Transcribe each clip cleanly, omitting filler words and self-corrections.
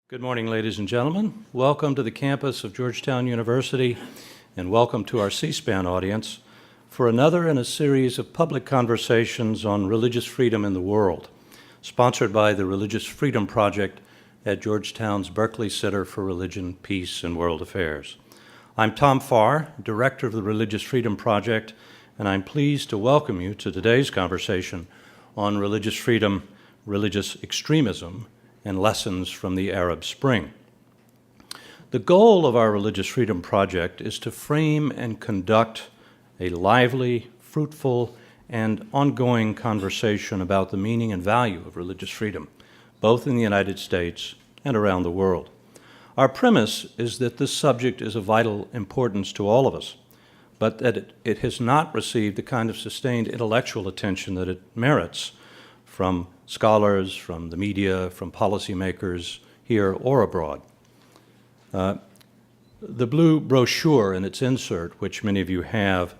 Good morning, ladies and gentlemen. Welcome to the campus of Georgetown University, and welcome to our C-SPAN audience for another in a series of public conversations on religious freedom in the world, sponsored by the Religious Freedom Project at Georgetown's Berkeley Center for Religion, Peace, and World Affairs. I'm Tom Farr, Director of the Religious Freedom Project, and I'm pleased to welcome you to today's conversation on religious freedom, religious extremism, and lessons from the Arab Spring. The goal of our Religious Freedom Project is to frame and conduct a lively, fruitful, and ongoing conversation about the meaning and value of religious freedom, both in the United States and around the world. Our premise is that this subject is of vital importance to all of us, but that it has not received the kind of sustained intellectual attention that it merits from scholars, from the media, from policymakers here or abroad. The blue brochure and its insert, which many of you have,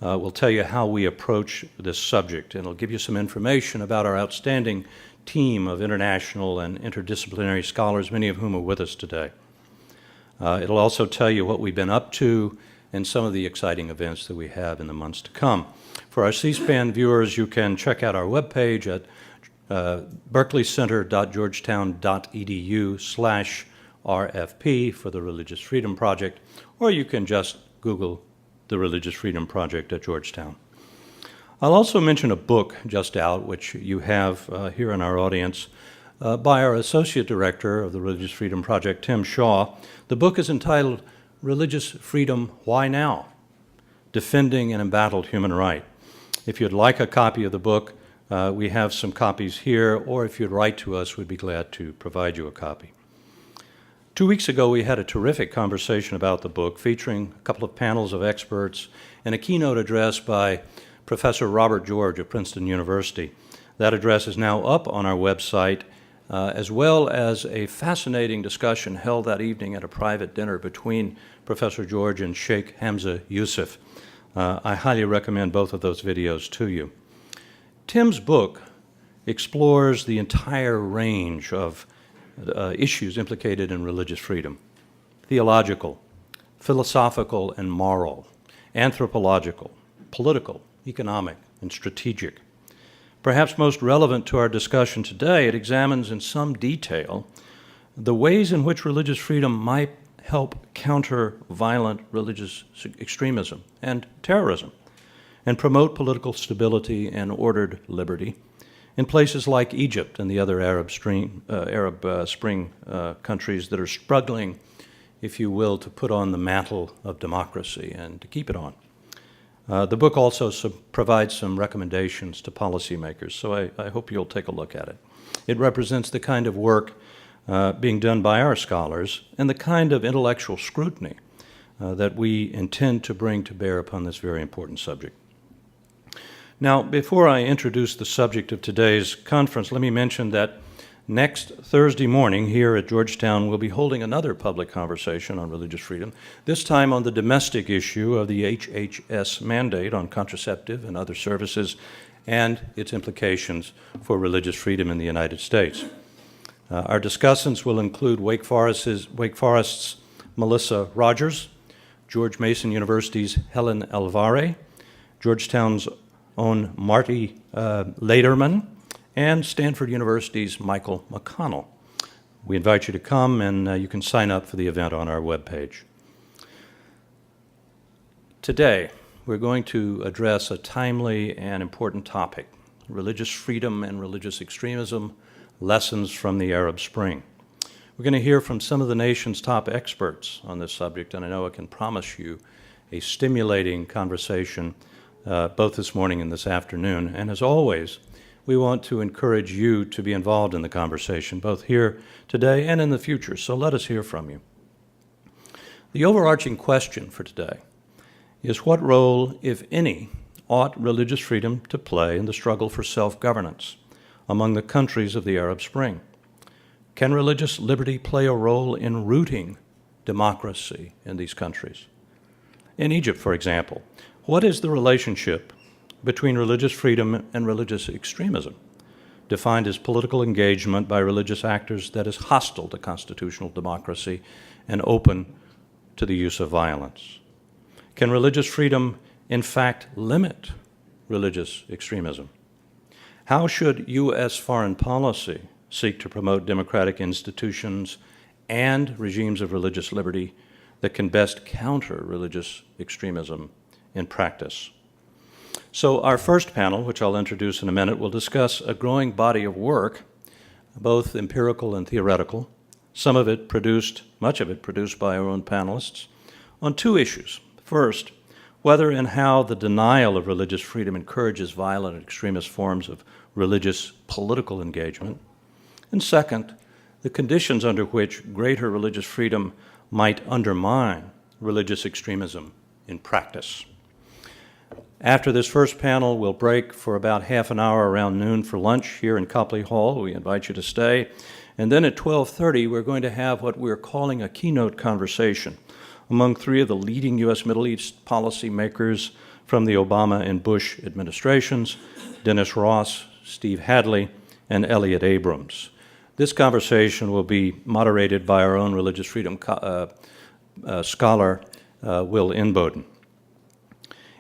will tell you how we approach this subject, and it'll give you some information about our outstanding team of international and interdisciplinary scholars, many of whom are with us today. It'll also tell you what we've been up to and some of the exciting events that we have in the months to come. For our C-SPAN viewers, you can check out our webpage at berkeleycenter.georgetown.edu/RFP for the Religious Freedom Project, or you can just Google the Religious Freedom Project at Georgetown. I'll also mention a book just out, which you have here in our audience, by our Associate Director of the Religious Freedom Project, Tim Shaw. The book is entitled Religious Freedom, Why Now? Defending an Embattled Human Right. If you'd like a copy of the book, we have some copies here, or if you'd write to us, we'd be glad to provide you a copy. 2 weeks ago, we had a terrific conversation about the book, featuring a couple of panels of experts and a keynote address by Professor Robert George of Princeton University. That address is now up on our website, as well as a fascinating discussion held that evening at a private dinner between Professor George and Sheikh Hamza Yusuf. I highly recommend both of those videos to you. Tim's book explores the entire range of issues implicated in religious freedom: theological, philosophical and moral, anthropological, political, economic, and strategic. Perhaps most relevant to our discussion today, it examines in some detail the ways in which religious freedom might help counter violent religious extremism and terrorism, and promote political stability and ordered liberty in places like Egypt and the other Arab Spring countries that are struggling, if you will, to put on the mantle of democracy and to keep it on. The book also provides some recommendations to policymakers, so I hope you'll take a look at it. It represents the kind of work being done by our scholars and the kind of intellectual scrutiny that we intend to bring to bear upon this very important subject. Now, before I introduce the subject of today's conference, let me mention that next Thursday morning here at Georgetown, we'll be holding another public conversation on religious freedom, this time on the domestic issue of the HHS mandate on contraceptive and other services and its implications for religious freedom in the United States. Our discussants will include Wake Forest's Melissa Rogers, George Mason University's Helen Alvare, Georgetown's own Marty Lederman, and Stanford University's Michael McConnell. We invite you to come, and you can sign up for the event on our webpage. Today, we're going to address a timely and important topic: religious freedom and religious extremism, lessons from the Arab Spring. We're going to hear from some of the nation's top experts on this subject, and I know I can promise you a stimulating conversation both this morning and this afternoon. And as always, we want to encourage you to be involved in the conversation, both here today and in the future, so let us hear from you. The overarching question for today is: what role, if any, ought religious freedom to play in the struggle for self-governance among the countries of the Arab Spring? Can religious liberty play a role in rooting democracy in these countries? In Egypt, for example, what is the relationship between religious freedom and religious extremism? defined as political engagement by religious actors that is hostile to constitutional democracy and open to the use of violence? Can religious freedom, in fact, limit religious extremism? How should U.S. foreign policy seek to promote democratic institutions and regimes of religious liberty that can best counter religious extremism in practice? So our first panel, which I'll introduce in a minute, will discuss a growing body of work, both empirical and theoretical, much of it produced by our own panelists, on two issues. First, whether and how the denial of religious freedom encourages violent and extremist forms of religious political engagement. And second, the conditions under which greater religious freedom might undermine religious extremism in practice. After this first panel, we'll break for about half an hour around noon for lunch here in Copley Hall. We invite you to stay. And then at 12:30, we're going to have what we're calling a keynote conversation among three of the leading U.S. Middle East policy makers from the Obama and Bush administrations, Dennis Ross, Steve Hadley, and Elliot Abrams. This conversation will be moderated by our own religious freedom scholar, Will Inboden.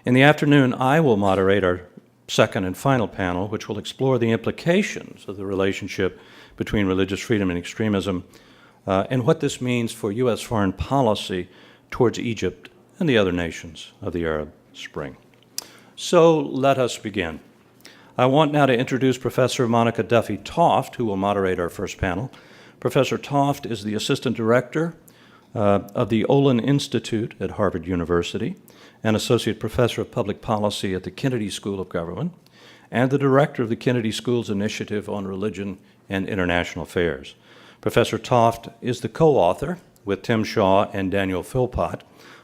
In the afternoon, I will moderate our second and final panel, which will explore the implications of the relationship between religious freedom and extremism, and what this means for U.S. foreign policy towards Egypt and the other nations of the Arab Spring. So let us begin. I want now to introduce Professor Monica Duffy Toft, who will moderate our first panel. Professor Toft is the Assistant Director of the Olin Institute at Harvard University, and Associate Professor of Public Policy at the Kennedy School of Government, and the Director of the Kennedy School's Initiative on Religion and International Affairs. Professor Toft is the co-author, with Tim Shaw and Daniel Philpott,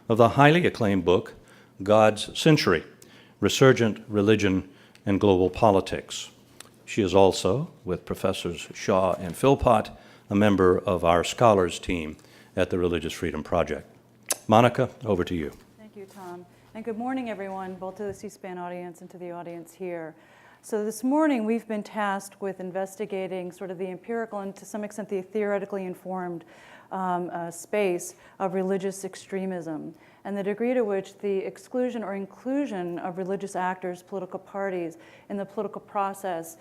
of the highly acclaimed book, God's Century, Resurgent Religion and Global Politics. She is also, with Professors Shaw and Philpott, a member of our scholars team at the Religious Freedom Project. Monica, over to you. Thank you, Tom. And good morning, everyone, both to the C-SPAN audience and to the audience here. So this morning, we've been tasked with investigating sort of the empirical and to some extent the theoretically informed space of religious extremism and the degree to which the exclusion or inclusion of religious actors, political parties in the political process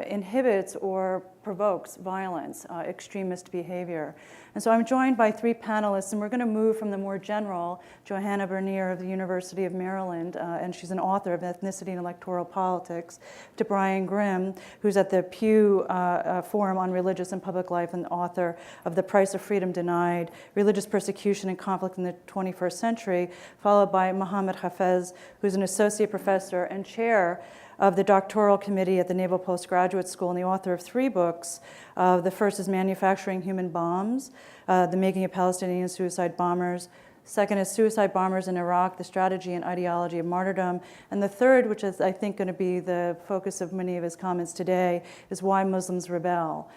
inhibits or provokes violence, extremist behavior. And so I'm joined by three panelists, and we're going to move from the more general, Johanna Bernier of the University of Maryland, and she's an author of Ethnicity and Electoral Politics, to Brian Grimm, who's at the Pew Forum on Religious and Public Life and author of The Price of Freedom Denied, Religious Persecution and Conflict in the 21st Century, followed by Mohammed Hafez, who's an associate professor and chair of the doctoral committee at the Naval Postgraduate School and the author of three books. The first is Manufacturing Human Bombs, The Making of Palestinian Suicide Bombers. Second is Suicide Bombers in Iraq, The Strategy and Ideology of Martyrdom. And the third, which is, I think, going to be the focus of many of his comments today, is Why Muslims Rebel.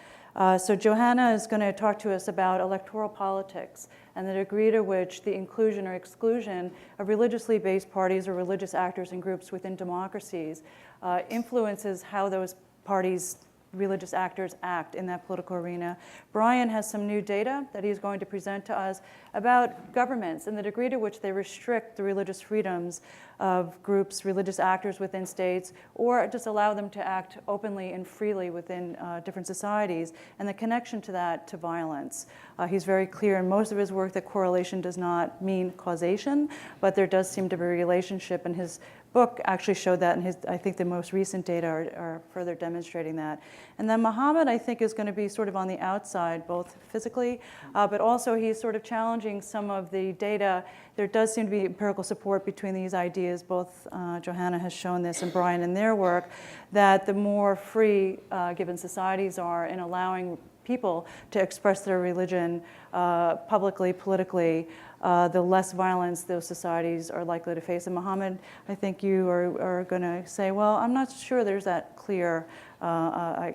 So Johanna is going to talk to us about electoral politics and the degree to which the inclusion or exclusion of religiously based parties or religious actors and groups within democracies influences how those parties, religious actors, act in that political arena. Brian has some new data that he's going to present to us about governments and the degree to which they restrict the religious freedoms of groups, religious actors within states, or just allow them to act openly and freely within different societies, and the connection to that to violence. He's very clear in most of his work that correlation does not mean causation, but there does seem to be a relationship, and his book actually showed that, and I think the most recent data are further demonstrating that. And then Mohammed, I think, is going to be sort of on the outside, both physically, but also he's sort of challenging some of the data. There does seem to be empirical support between these ideas. Both Johanna has shown this and Brian in their work, that the more free given societies are in allowing people to express their religion publicly, politically, the less violence those societies are likely to face. And Mohammed, I think you are going to say, well, I'm not sure there's that clear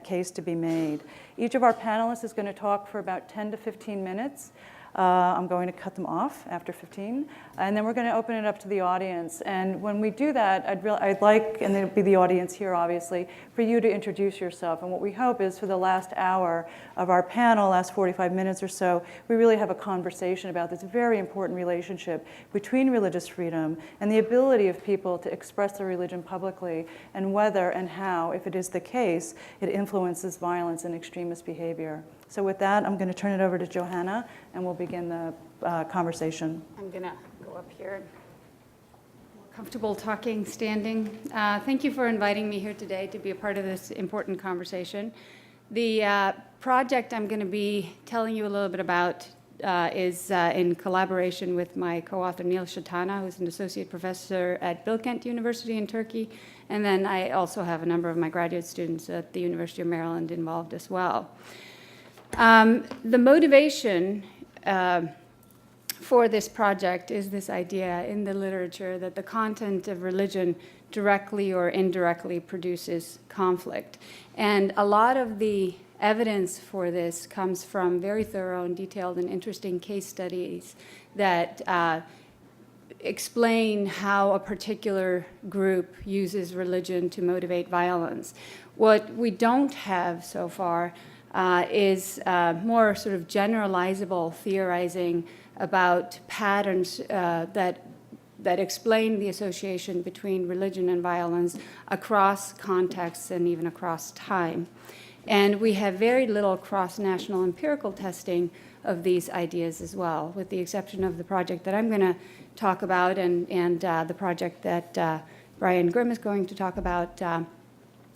case to be made. Each of our panelists is going to talk for about 10 to 15 minutes. I'm going to cut them off after 15, and then we're going to open it up to the audience. And when we do that, I'd like, and it'll be the audience here obviously, for you to introduce yourself. And what we hope is for the last hour of our panel, last 45 minutes or so, we really have a conversation about this very important relationship between religious freedom and the ability of people to express their religion publicly, and whether and how, if it is the case, it influences violence and extremist behavior. So with that, I'm going to turn it over to Johanna, and we'll begin the conversation. I'm going to go up here. More comfortable talking, standing. Thank you for inviting me here today to be a part of this important conversation. The project I'm going to be telling you a little bit about is in collaboration with my co-author Neil Shatana, who's an associate professor at Bilkent University in Turkey. And then I also have a number of my graduate students at the University of Maryland involved as well. The motivation for this project is this idea in the literature that the content of religion directly or indirectly produces conflict. And a lot of the evidence for this comes from very thorough and detailed and interesting case studies that explain how a particular group uses religion to motivate violence. What we don't have so far is more sort of generalizable theorizing about patterns that explain the association between religion and violence across contexts and even across time. And we have very little cross-national empirical testing of these ideas as well, with the exception of the project that I'm going to talk about and the project that Brian Grimm is going to talk about.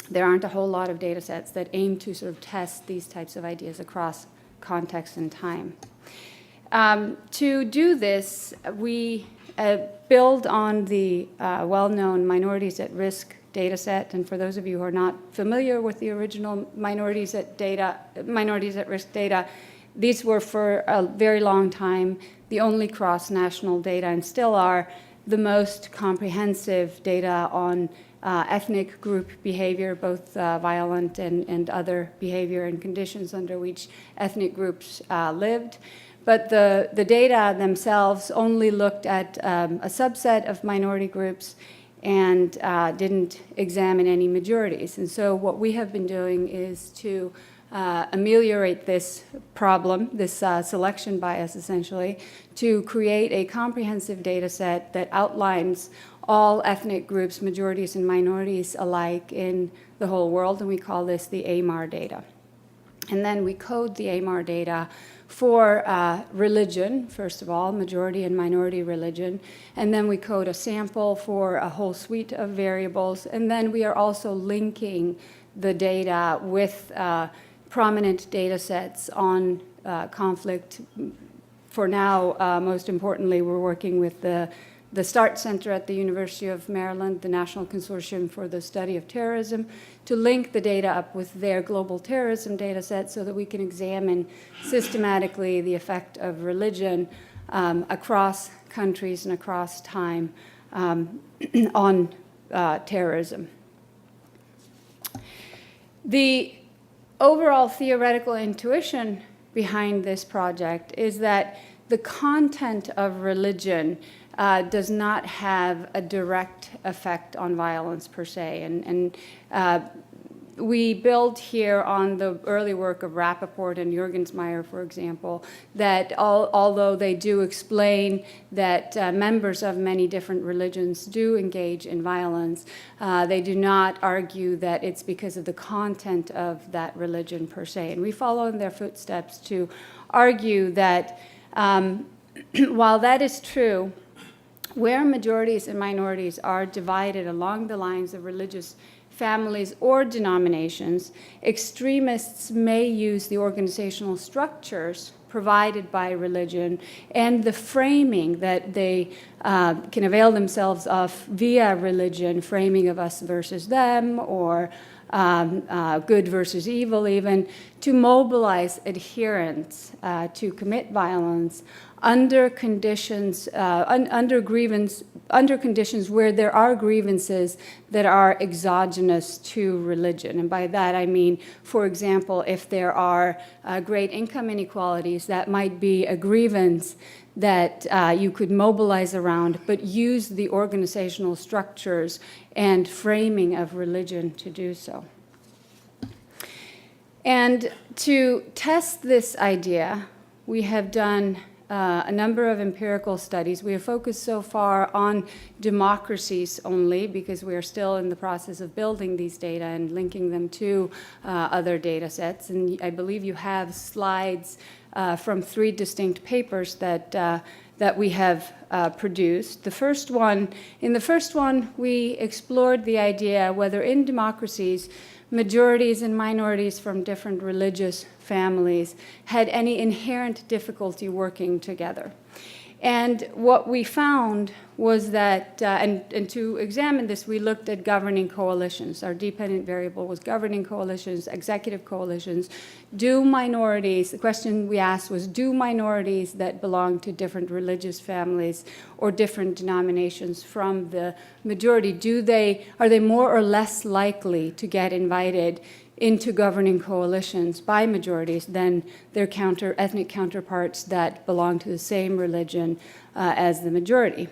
There aren't a whole lot of data sets that aim to sort of test these types of ideas across context and time. To do this, we build on the well-known minorities at risk data set. And for those of you who are not familiar with the original minorities at risk data, these were for a very long time the only cross-national data, and still are the most comprehensive data on ethnic group behavior, both violent and other behavior and conditions under which ethnic groups lived. But the data themselves only looked at a subset of minority groups and didn't examine any majorities. And so what we have been doing is to ameliorate this problem, this selection bias essentially, to create a comprehensive data set that outlines all ethnic groups, majorities and minorities alike in the whole world, and we call this the AMAR data. And then we code the AMAR data for religion, first of all, majority and minority religion, and then we code a sample for a whole suite of variables, and then we are also linking the data with prominent data sets on conflict. For now, most importantly, we're working with the START Center at the University of Maryland, the National Consortium for the Study of Terrorism, to link the data up with their global terrorism data set so that we can examine systematically the effect of religion across countries and across time on terrorism. The overall theoretical intuition behind this project is that the content of religion does not have a direct effect on violence per se. And we build here on the early work of Rappaport and Juergensmeyer, for example, that although they do explain that members of many different religions do engage in violence, they do not argue that it's because of the content of that religion per se. And we follow in their footsteps to argue that while that is true, where majorities and minorities are divided along the lines of religious families or denominations, extremists may use the organizational structures provided by religion and the framing that they can avail themselves of via religion, framing of us versus them, or good versus evil even, to mobilize adherents to commit violence under conditions, under grievance under conditions where there are grievances that are exogenous to religion. And by that I mean, for example, if there are great income inequalities, that might be a grievance that you could mobilize around, but use the organizational structures and framing of religion to do so. And to test this idea, we have done a number of empirical studies. We have focused so far on democracies only because we are still in the process of building these data and linking them to other data sets. And I believe you have slides from 3 distinct papers that we have produced. In the first one, we explored the idea whether in democracies, majorities and minorities from different religious families had any inherent difficulty working together. And what we found was that, and to examine this, we looked at governing coalitions. Our dependent variable was governing coalitions, executive coalitions. The question we asked was, do minorities that belong to different religious families or different denominations from the majority, are they more or less likely to get invited into governing coalitions by majorities than their ethnic counterparts that belong to the same religion as the majority?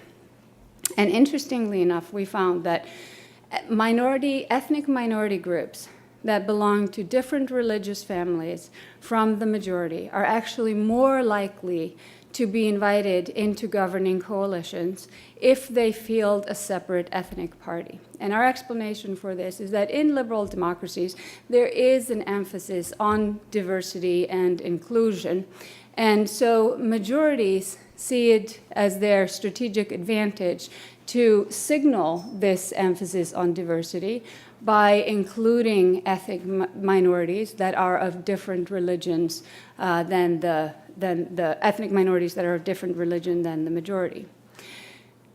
And interestingly enough, we found that ethnic minority groups that belong to different religious families from the majority are actually more likely to be invited into governing coalitions if they field a separate ethnic party. And our explanation for this is that in liberal democracies, there is an emphasis on diversity and inclusion. And so majorities see it as their strategic advantage to signal this emphasis on diversity by including ethnic minorities that are of different religions than the ethnic minorities that are of different religion than the majority.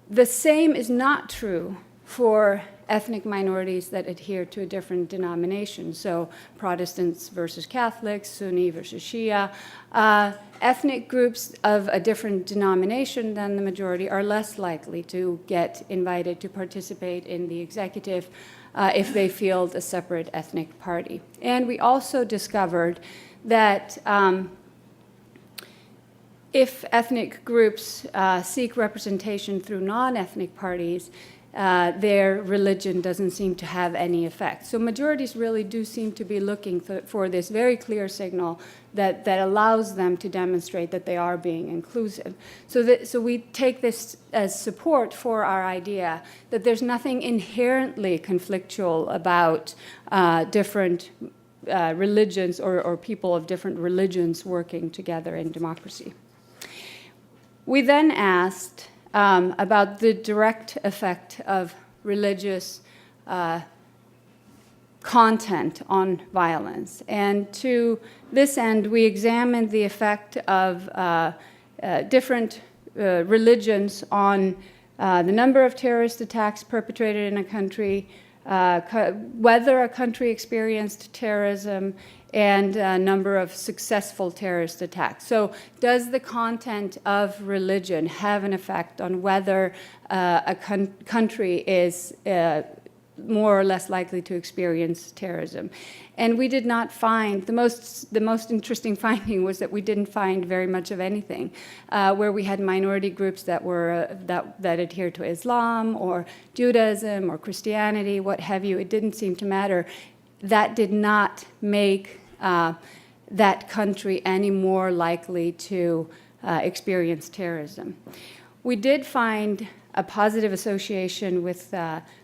The same is not true for ethnic minorities that adhere to a different denomination, so Protestants versus Catholics, Sunni versus Shia. Ethnic groups of a different denomination than the majority are less likely to get invited to participate in the executive if they field a separate ethnic party. And we also discovered that if ethnic groups seek representation through non-ethnic parties, their religion doesn't seem to have any effect. So majorities really do seem to be looking for this very clear signal that allows them to demonstrate that they are being inclusive. So we take this as support for our idea that there's nothing inherently conflictual about different religions or people of different religions working together in democracy. We then asked about the direct effect of religious content on violence. And to this end, we examined the effect of different religions on the number of terrorist attacks perpetrated in a country, whether a country experienced terrorism, and a number of successful terrorist attacks. So does the content of religion have an effect on whether a country is more or less likely to experience terrorism? And we did not find, the most interesting finding was that we didn't find very much of anything. Where we had minority groups that adhere to Islam or Judaism or Christianity, what have you, it didn't seem to matter. That did not make that country any more likely to experience terrorism. We did find a positive association with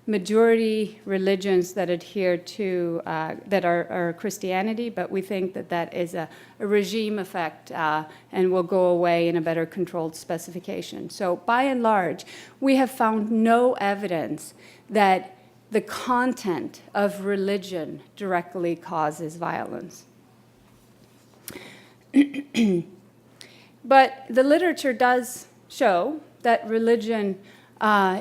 majority religions that adhere to, that are Christianity, but we think that is a regime effect and will go away in a better controlled specification. So by and large, we have found no evidence that the content of religion directly causes violence. But the literature does show that religion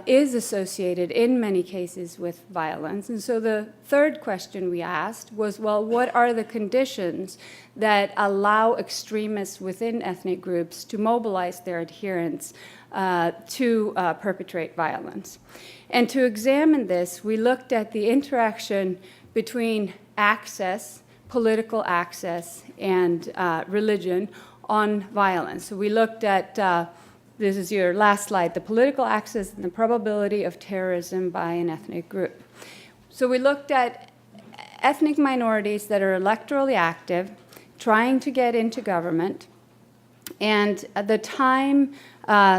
is associated in many cases with violence. And so the third question we asked was, well, what are the conditions that allow extremists within ethnic groups to mobilize their adherents to perpetrate violence. And to examine this, we looked at the interaction between access, political access, and religion on violence. So we looked at, this is your last slide, the political access and the probability of terrorism by an ethnic group. So we looked at ethnic minorities that are electorally active, trying to get into government, and the time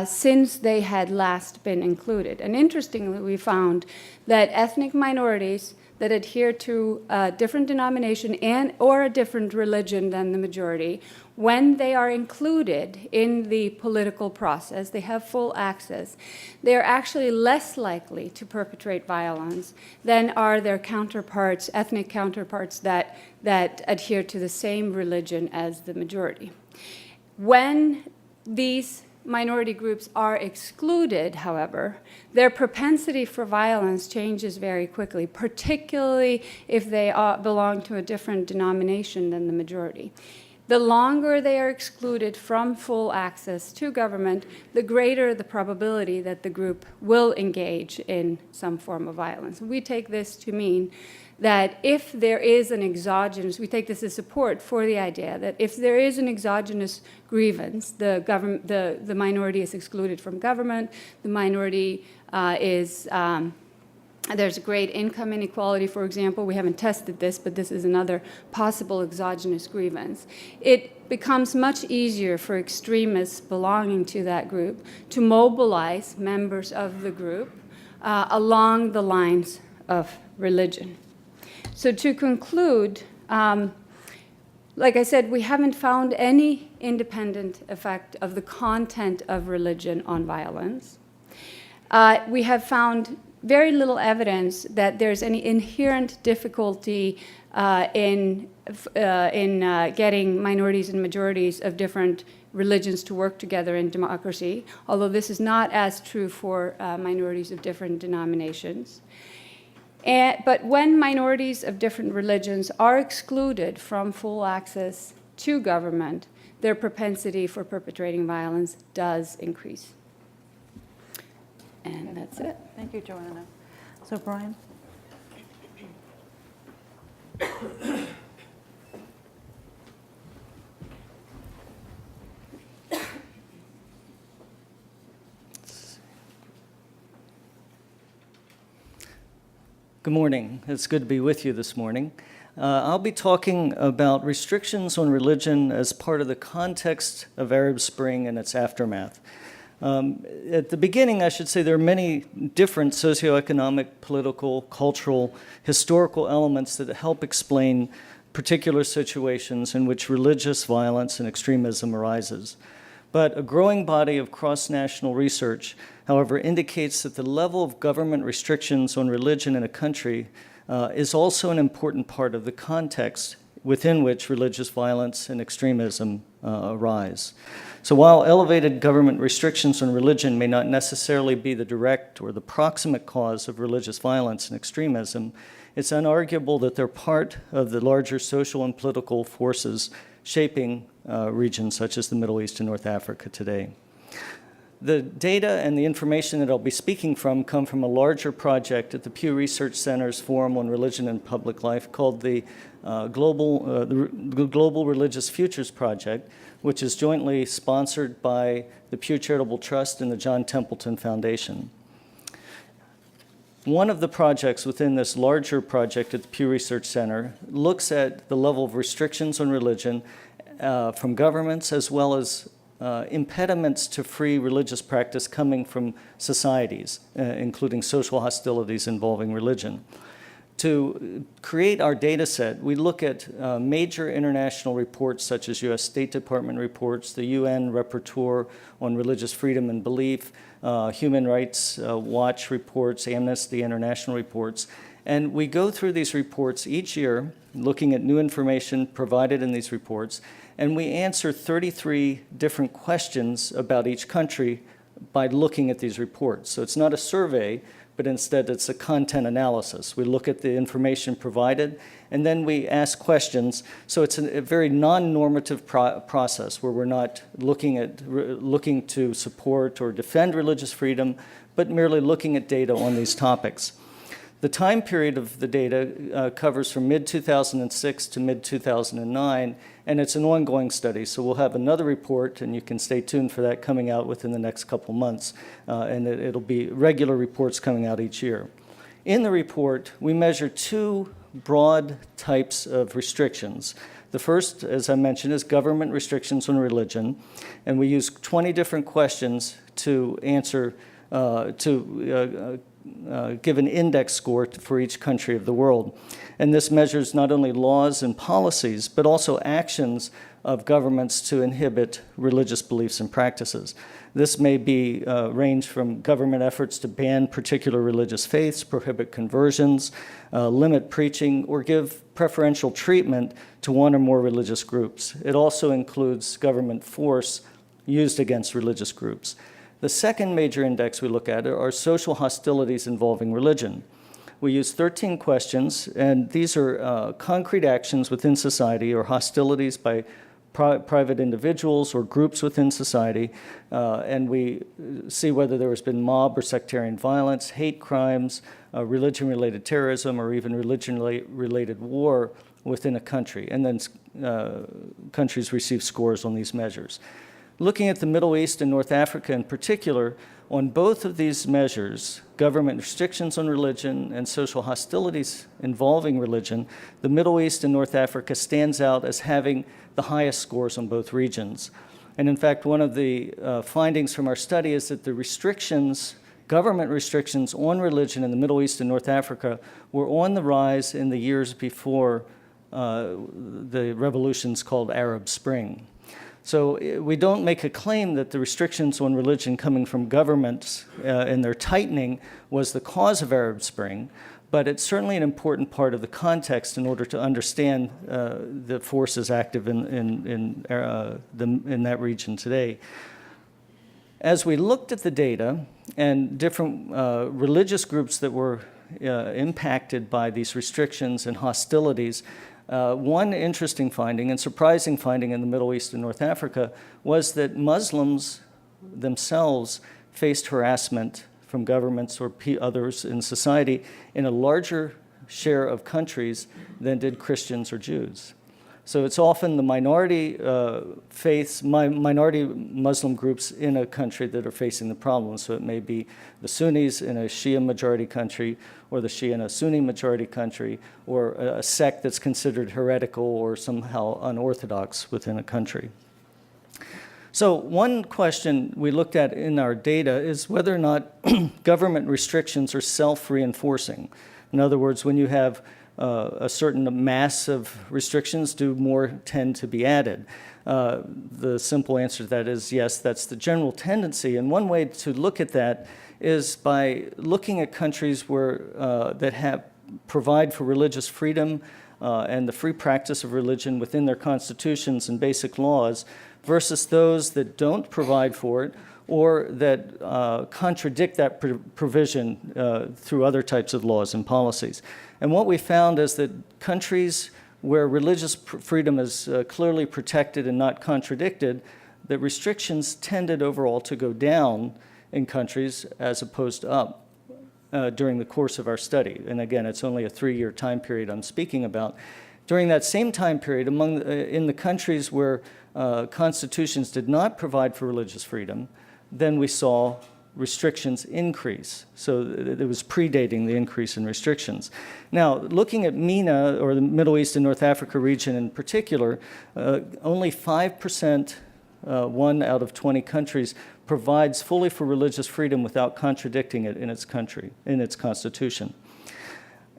since they had last been included. And interestingly, we found that ethnic minorities that adhere to a different denomination or a different religion than the majority, when they are included in the political process, they have full access, they are actually less likely to perpetrate violence than are their counterparts, ethnic counterparts that adhere to the same religion as the majority. When these minority groups are excluded, however, their propensity for violence changes very quickly, particularly if they belong to a different denomination than the majority. The longer they are excluded from full access to government, the greater the probability that the group will engage in some form of violence. We take this to mean that if there is an exogenous, we take this as support for the idea that if there is an exogenous grievance, the minority is excluded from government, the minority there's great income inequality, for example. We haven't tested this, but this is another possible exogenous grievance. It becomes much easier for extremists belonging to that group to mobilize members of the group along the lines of religion. So to conclude, like I said, we haven't found any independent effect of the content of religion on violence. We have found very little evidence that there's any inherent difficulty in getting minorities and majorities of different religions to work together in democracy, although this is not as true for minorities of different denominations. But when minorities of different religions are excluded from full access to government, their propensity for perpetrating violence does increase. And that's it. Thank you, Joanna. So, Brian? Good morning. It's good to be with you this morning. I'll be talking about restrictions on religion as part of the context of Arab Spring and its aftermath. At the beginning, I should say there are many different socioeconomic, political, cultural, historical elements that help explain particular situations in which religious violence and extremism arises. But a growing body of cross-national research, however, indicates that the level of government restrictions on religion in a country is also an important part of the context within which religious violence and extremism arise. So while elevated government restrictions on religion may not necessarily be the direct or the proximate cause of religious violence and extremism, it's unarguable that they're part of the larger social and political forces shaping regions such as the Middle East and North Africa today. The data and the information that I'll be speaking from come from a larger project at the Pew Research Center's Forum on Religion and Public Life called the Global Religious Futures Project, which is jointly sponsored by the Pew Charitable Trust and the John Templeton Foundation. One of the projects within this larger project at the Pew Research Center looks at the level of restrictions on religion from governments as well as impediments to free religious practice coming from societies, including social hostilities involving religion. To create our data set, we look at major international reports such as U.S. State Department reports, the UN Rapporteur on Religious Freedom and Belief, Human Rights Watch reports, Amnesty International reports, and we go through these reports each year, looking at new information provided in these reports, and we answer 33 different questions about each country by looking at these reports. So it's not a survey, but instead it's a content analysis. We look at the information provided, and then we ask questions. So it's a very non-normative process where we're not looking to support or defend religious freedom, but merely looking at data on these topics. The time period of the data covers from mid-2006 to mid-2009, and it's an ongoing study. So we'll have another report, and you can stay tuned for that coming out within the next couple months. And it'll be regular reports coming out each year. In the report, we measure two broad types of restrictions. The first, as I mentioned, is government restrictions on religion. And we use 20 different questions to answer, give an index score for each country of the world. And this measures not only laws and policies, but also actions of governments to inhibit religious beliefs and practices. This may be range from government efforts to ban particular religious faiths, prohibit conversions, limit preaching, or give preferential treatment to one or more religious groups. It also includes government force used against religious groups. The second major index we look at are social hostilities involving religion. We use 13 questions, and these are concrete actions within society or hostilities by private individuals or groups within society, and we see whether there has been mob or sectarian violence, hate crimes, religion-related terrorism, or even religion-related war within a country, and then countries receive scores on these measures. Looking at the Middle East and North Africa in particular, on both of these measures, government restrictions on religion and social hostilities involving religion, the Middle East and North Africa stands out as having the highest scores on both regions. And in fact, one of the findings from our study is that the restrictions, government restrictions on religion in the Middle East and North Africa were on the rise in the years before the revolutions called Arab Spring. So we don't make a claim that the restrictions on religion coming from governments and their tightening was the cause of Arab Spring, but it's certainly an important part of the context in order to understand the forces active in that region today. As we looked at the data and different religious groups that were impacted by these restrictions and hostilities, one interesting finding and surprising finding in the Middle East and North Africa was that Muslims themselves faced harassment from governments or others in society in a larger share of countries than did Christians or Jews. So it's often the minority faiths, minority Muslim groups in a country that are facing the problem. So it may be the Sunnis in a Shia majority country, or the Shia in a Sunni majority country, or a sect that's considered heretical or somehow unorthodox within a country. So one question we looked at in our data is whether or not government restrictions are self-reinforcing. In other words, when you have a certain mass of restrictions, do more tend to be added? The simple answer to that is yes, that's the general tendency. And one way to look at that is by looking at countries that provide for religious freedom and the free practice of religion within their constitutions and basic laws versus those that don't provide for it or that contradict that provision through other types of laws and policies. And what we found is that countries where religious freedom is clearly protected and not contradicted, that restrictions tended overall to go down in countries as opposed to up during the course of our study. And again, it's only a 3-year time period I'm speaking about. During that same time period, in the countries where constitutions did not provide for religious freedom, then we saw restrictions increase. So it was predating the increase in restrictions. Now, looking at MENA, or the Middle East and North Africa region in particular, only 5%, 1 out of 20 countries, provides fully for religious freedom without contradicting it in its country, in its constitution.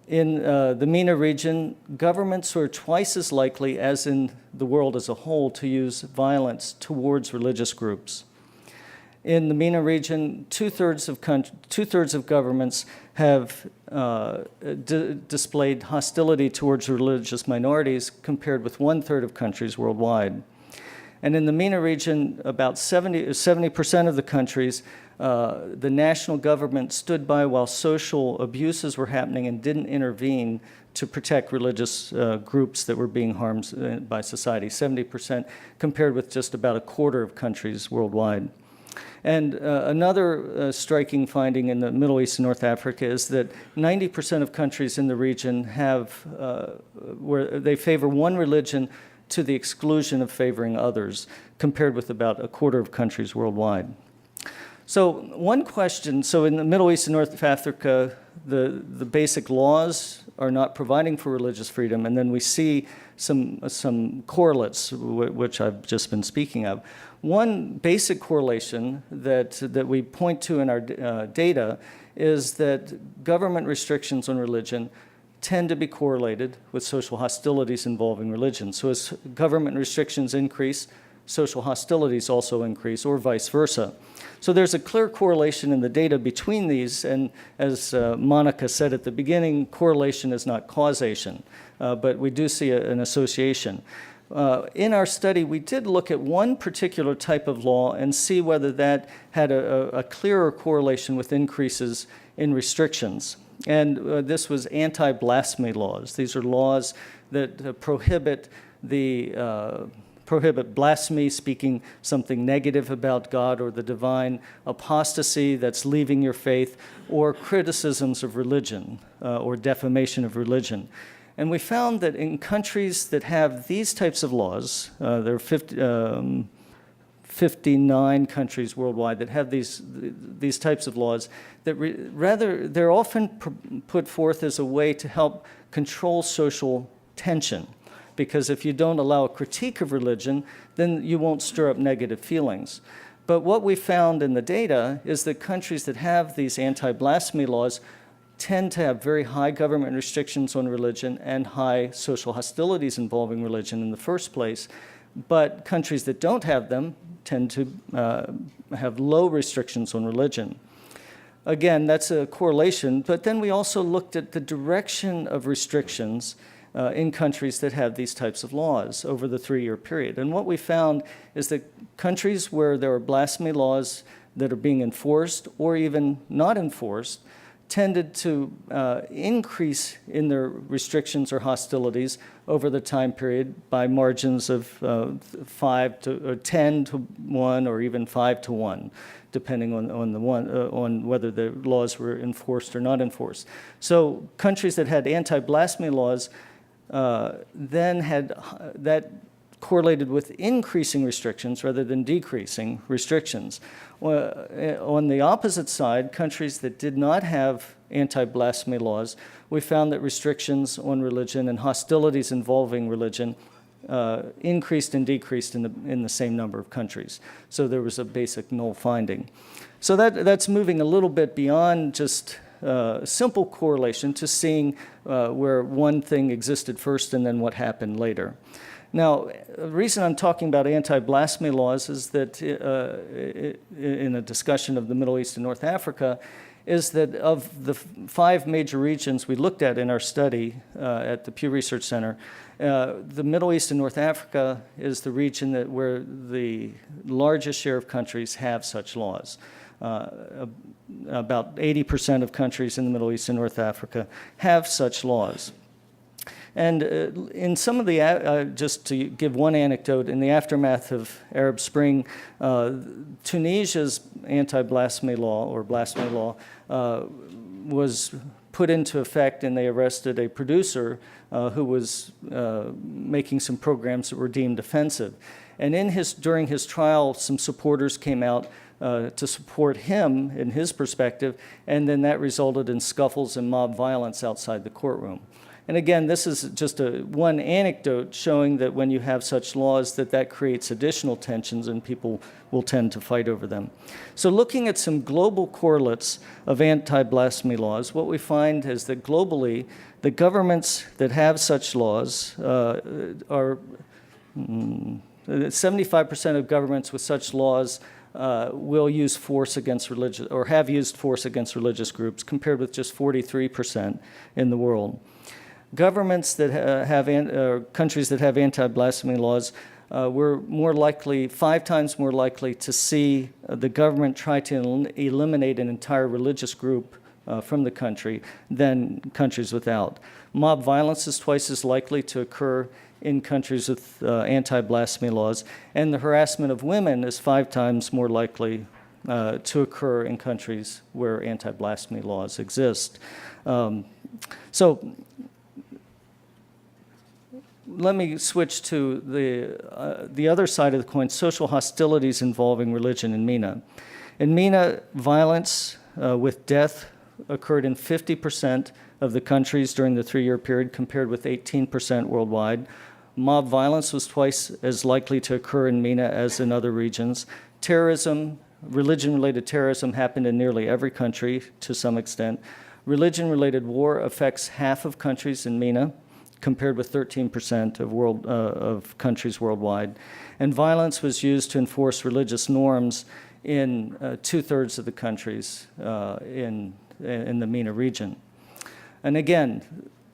In the MENA region, governments are twice as likely as in the world as a whole to use violence towards religious groups. In the MENA region, two-thirds of governments have displayed hostility towards religious minorities compared with 1/3 of countries worldwide. And in the MENA region, about 70% of the countries, the national government stood by while social abuses were happening and didn't intervene to protect religious groups that were being harmed by society, 70% compared with just about a quarter of countries worldwide. And another striking finding in the Middle East and North Africa is that 90% of countries in the region have, where they favor one religion to the exclusion of favoring others, compared with about a quarter of countries worldwide. So one question, so in the Middle East and North Africa, the basic laws are not providing for religious freedom, and then we see some correlates, which I've just been speaking of. One basic correlation that we point to in our data is that government restrictions on religion tend to be correlated with social hostilities involving religion. So as government restrictions increase, social hostilities also increase, or vice versa. So there's a clear correlation in the data between these, and as Monica said at the beginning, correlation is not causation, but we do see an association. In our study, we did look at one particular type of law and see whether that had a clearer correlation with increases in restrictions. And this was anti-blasphemy laws. These are laws that prohibit blasphemy, speaking something negative about God or the divine, apostasy, that's leaving your faith, or criticisms of religion or defamation of religion. And we found that in countries that have these types of laws, there are 59 countries worldwide that have these types of laws, that rather they're often put forth as a way to help control social tension. Because if you don't allow a critique of religion, then you won't stir up negative feelings. But what we found in the data is that countries that have these anti-blasphemy laws tend to have very high government restrictions on religion and high social hostilities involving religion in the first place. But countries that don't have them tend to have low restrictions on religion. Again, that's a correlation, but then we also looked at the direction of restrictions in countries that have these types of laws over the 3-year period. And what we found is that countries where there are blasphemy laws that are being enforced or even not enforced tended to increase in their restrictions or hostilities over the time period by margins of 10 to 1 or even 5 to 1, depending on whether the laws were enforced or not enforced. So countries that had anti-blasphemy laws then had that correlated with increasing restrictions rather than decreasing restrictions. On the opposite side, countries that did not have anti-blasphemy laws, we found that restrictions on religion and hostilities involving religion increased and decreased in the same number of countries. So there was a basic null finding. So that's moving a little bit beyond just simple correlation to seeing where one thing existed first and then what happened later. Now, the reason I'm talking about anti-blasphemy laws is that in a discussion of the Middle East and North Africa, is that of the 5 major regions we looked at in our study at the Pew Research Center, the Middle East and North Africa is the region where the largest share of countries have such laws. About 80% of countries in the Middle East and North Africa have such laws. And in some of the, just to give one anecdote, in the aftermath of Arab Spring, Tunisia's anti-blasphemy law, or blasphemy law, was put into effect, and they arrested a producer who was making some programs that were deemed offensive. And during his trial, some supporters came out to support him in his perspective, and then that resulted in scuffles and mob violence outside the courtroom. And again, this is just one anecdote showing that when you have such laws, that creates additional tensions and people will tend to fight over them. So looking at some global correlates of anti-blasphemy laws, what we find is that globally, the governments that have such laws are 75% of governments with such laws will use force against religious, or have used force against religious groups, compared with just 43% in the world. Governments that have countries that have anti-blasphemy laws we're more likely, 5 times more likely to see the government try to eliminate an entire religious group from the country than countries without. Mob violence is twice as likely to occur in countries with anti-blasphemy laws, and the harassment of women is 5 times more likely to occur in countries where anti-blasphemy laws exist. So let me switch to the other side of the coin, social hostilities involving religion in MENA. In MENA, violence with death occurred in 50% of the countries during the 3-year period, compared with 18% worldwide. Mob violence was twice as likely to occur in MENA as in other regions. Terrorism, religion-related terrorism, happened in nearly every country to some extent. Religion-related war affects half of countries in MENA, compared with 13% of countries worldwide. And violence was used to enforce religious norms in 2/3 of the countries in the MENA region. And again,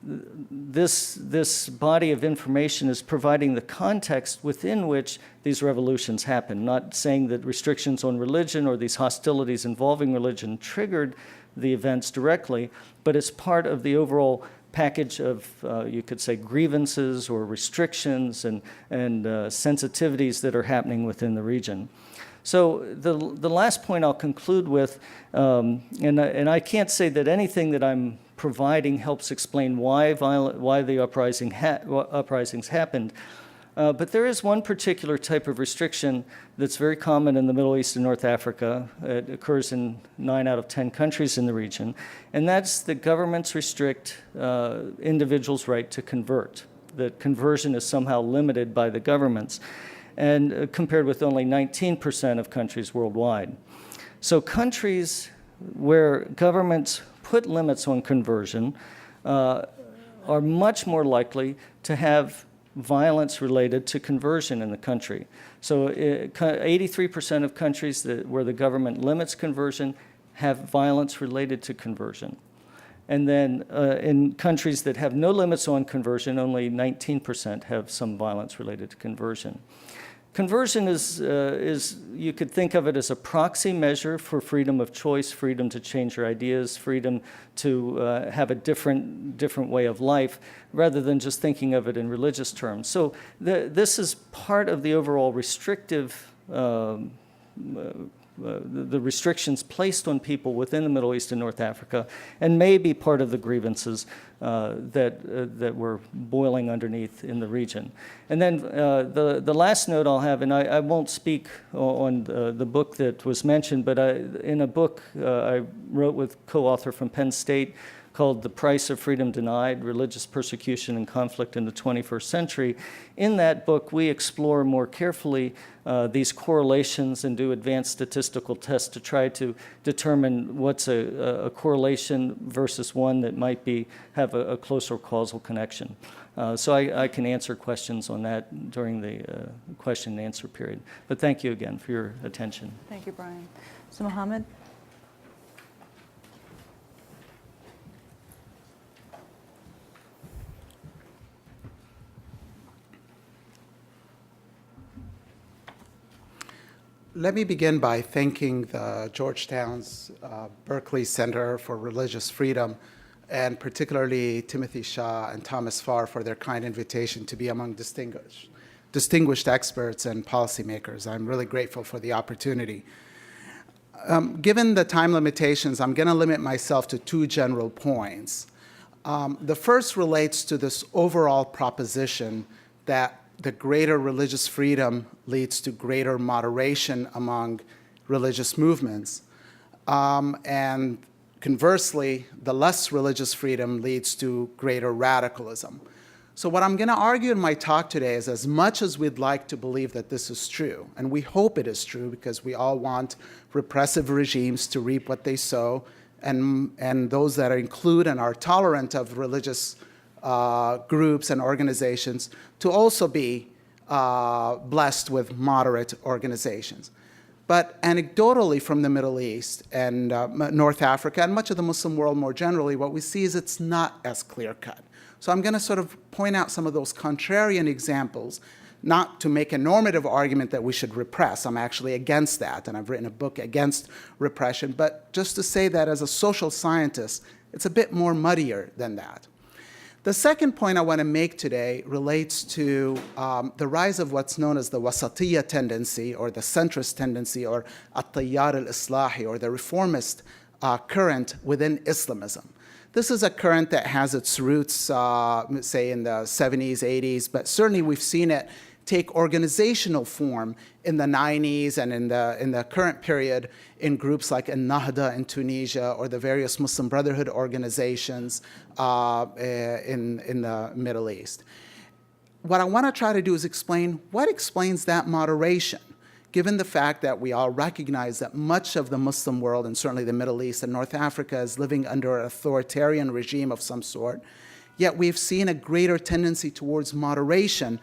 this body of information is providing the context within which these revolutions happen, not saying that restrictions on religion or these hostilities involving religion triggered the events directly, but it's part of the overall package of, you could say, grievances or restrictions and sensitivities that are happening within the region. So the last point I'll conclude with, and I can't say that anything that I'm providing helps explain why the uprisings happened, but there is one particular type of restriction that's very common in the Middle East and North Africa. It occurs in 9 out of 10 countries in the region, and that's that governments restrict individuals' right to convert. That conversion is somehow limited by the governments, and compared with only 19% of countries worldwide. So countries where governments put limits on conversion are much more likely to have violence related to conversion in the country. So 83% of countries where the government limits conversion have violence related to conversion. And then in countries that have no limits on conversion, only 19% have some violence related to conversion. Conversion is, you could think of it as a proxy measure for freedom of choice, freedom to change your ideas, freedom to have a different way of life, rather than just thinking of it in religious terms. So this is part of the overall restrictive, the restrictions placed on people within the Middle East and North Africa, and may be part of the grievances that were boiling underneath in the region. And then the last note I'll have, and I won't speak on the book that was mentioned, but in a book I wrote with co-author from Penn State called The Price of Freedom Denied, Religious Persecution and Conflict in the 21st Century. In that book, we explore more carefully these correlations and do advanced statistical tests to try to determine what's a correlation versus one that might have a closer causal connection. So I can answer questions on that during the question and answer period. But thank you again for your attention. Thank you, Brian. So Mohammed? Let me begin by thanking the Georgetown's Berkeley Center for Religious Freedom, and particularly Timothy Shah and Thomas Farr for their kind invitation to be among distinguished experts and policymakers. I'm really grateful for the opportunity. Given the time limitations, I'm going to limit myself to 2 general points. The first relates to this overall proposition that the greater religious freedom leads to greater moderation among religious movements. And conversely, the less religious freedom leads to greater radicalism. So what I'm going to argue in my talk today is, as much as we'd like to believe that this is true, and we hope it is true because we all want repressive regimes to reap what they sow, and those that include and are tolerant of religious groups and organizations to also be blessed with moderate organizations. But anecdotally from the Middle East and North Africa and much of the Muslim world more generally, what we see is it's not as clear-cut. So I'm going to sort of point out some of those contrarian examples not to make a normative argument that we should repress. I'm actually against that, and I've written a book against repression, but just to say that as a social scientist, it's a bit more muddier than that. The second point I want to make today relates to the rise of what's known as the wasatiyya tendency, or the centrist tendency, or at-tayyar al-islahi, or the reformist current within Islamism. This is a current that has its roots, say, in the 70s, 80s, but certainly we've seen it take organizational form in the 90s and in the current period in groups like Nahda in Tunisia, or the various Muslim Brotherhood organizations in the Middle East. What I want to try to do is explain what explains that moderation, given the fact that we all recognize that much of the Muslim world, and certainly the Middle East and North Africa, is living under an authoritarian regime of some sort, yet we've seen a greater tendency towards moderation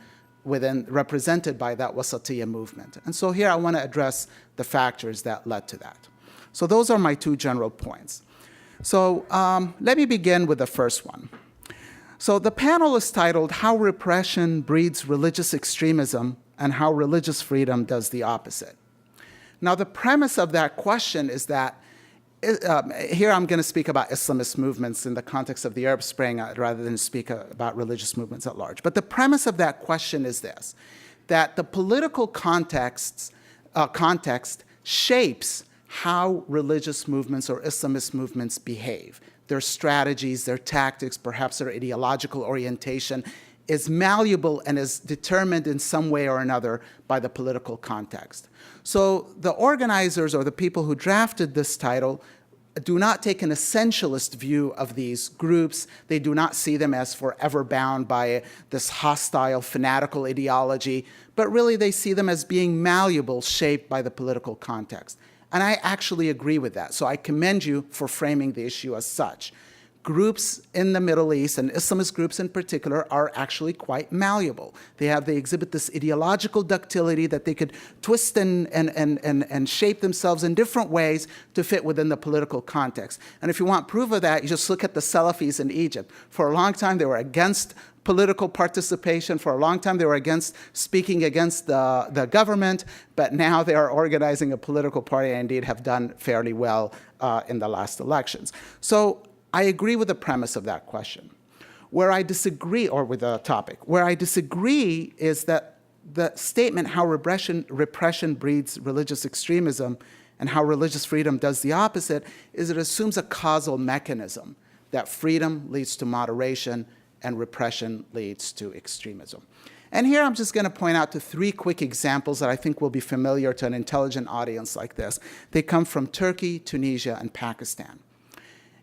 represented by that wasatiyya movement. And so here I want to address the factors that led to that. So those are my two general points. So let me begin with the first one. So the panel is titled, How Repression Breeds Religious Extremism and How Religious Freedom Does the Opposite. Now the premise of that question is that here I'm going to speak about Islamist movements in the context of the Arab Spring rather than speak about religious movements at large. But the premise of that question is this, that the political context shapes how religious movements or Islamist movements behave. Their strategies, their tactics, perhaps their ideological orientation is malleable and is determined in some way or another by the political context. So the organizers or the people who drafted this title do not take an essentialist view of these groups. They do not see them as forever bound by this hostile, fanatical ideology, but really they see them as being malleable, shaped by the political context. And I actually agree with that. So I commend you for framing the issue as such. Groups in the Middle East, and Islamist groups in particular, are actually quite malleable. They exhibit this ideological ductility that they could twist and shape themselves in different ways to fit within the political context. And if you want proof of that, you just look at the Salafis in Egypt. For a long time, they were against political participation. For a long time, they were speaking against the government, but now they are organizing a political party and indeed have done fairly well in the last elections. So I agree with the premise of that question. Where I disagree, or with the topic, where I disagree is that the statement, how repression breeds religious extremism and how religious freedom does the opposite, is it assumes a causal mechanism, that freedom leads to moderation and repression leads to extremism. And here I'm just going to point out to three quick examples that I think will be familiar to an intelligent audience like this. They come from Turkey, Tunisia, and Pakistan.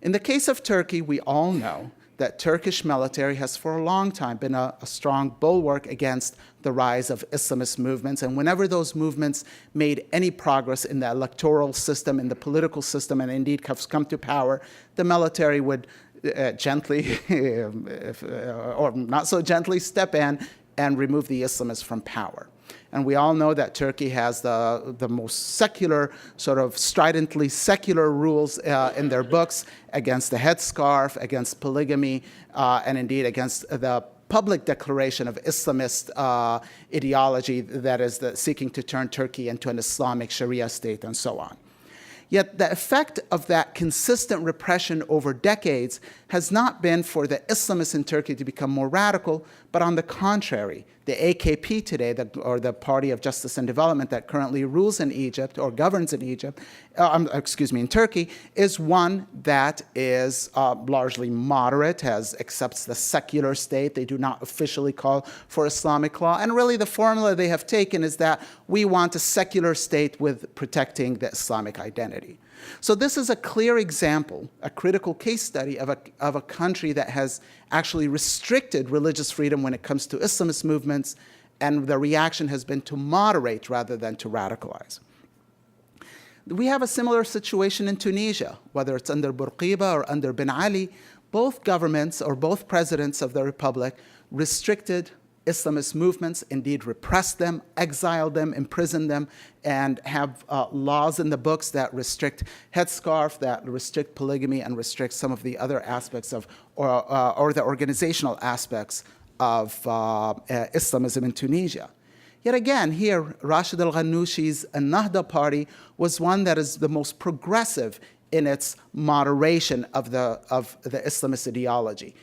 In the case of Turkey, we all know that Turkish military has for a long time been a strong bulwark against the rise of Islamist movements. And whenever those movements made any progress in the electoral system, in the political system, and indeed have come to power, the military would gently, or not so gently, step in and remove the Islamists from power. And we all know that Turkey has the most secular, sort of stridently secular rules in their books against the headscarf, against polygamy, and indeed against the public declaration of Islamist ideology that is seeking to turn Turkey into an Islamic Sharia state and so on. Yet the effect of that consistent repression over decades has not been for the Islamists in Turkey to become more radical, but on the contrary, the AKP today, or the Party of Justice and Development that currently rules in Egypt, or governs in Egypt, in Turkey, is one that is largely moderate, accepts the secular state. They do not officially call for Islamic law. And really the formula they have taken is that we want a secular state with protecting the Islamic identity. So this is a clear example, a critical case study of a country that has actually restricted religious freedom when it comes to Islamist movements, and the reaction has been to moderate rather than to radicalize. We have a similar situation in Tunisia, whether it's under Bourguiba or under Ben Ali. Both governments or both presidents of the republic restricted Islamist movements, indeed repressed them, exiled them, imprisoned them, and have laws in the books that restrict headscarf, that restrict polygamy, and restrict some of the other aspects of, or the organizational aspects of Islamism in Tunisia. Yet again, here, Rashid al-Ghannouchi's Nahda party was one that is the most progressive in its moderation of the Islamist ideology,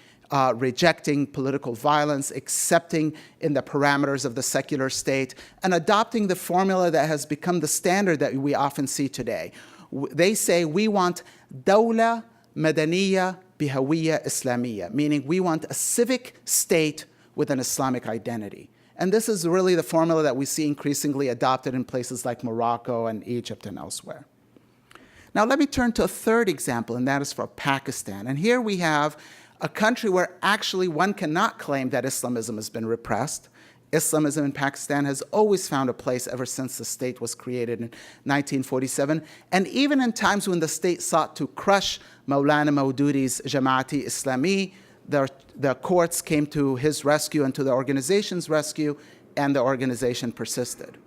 rejecting political violence, accepting in the parameters of the secular state, and adopting the formula that has become the standard that we often see today. They say we want dawla madaniya bihawiyya islamiyya, meaning we want a civic state with an Islamic identity. And this is really the formula that we see increasingly adopted in places like Morocco and Egypt and elsewhere. Now let me turn to a third example, and that is for Pakistan. And here we have a country where actually one cannot claim that Islamism has been repressed. Islamism in Pakistan has always found a place ever since the state was created in 1947. And even in times when the state sought to crush Maulana Maududi's Jamaati Islami, the courts came to his rescue and to the organization's rescue, and the organization persisted.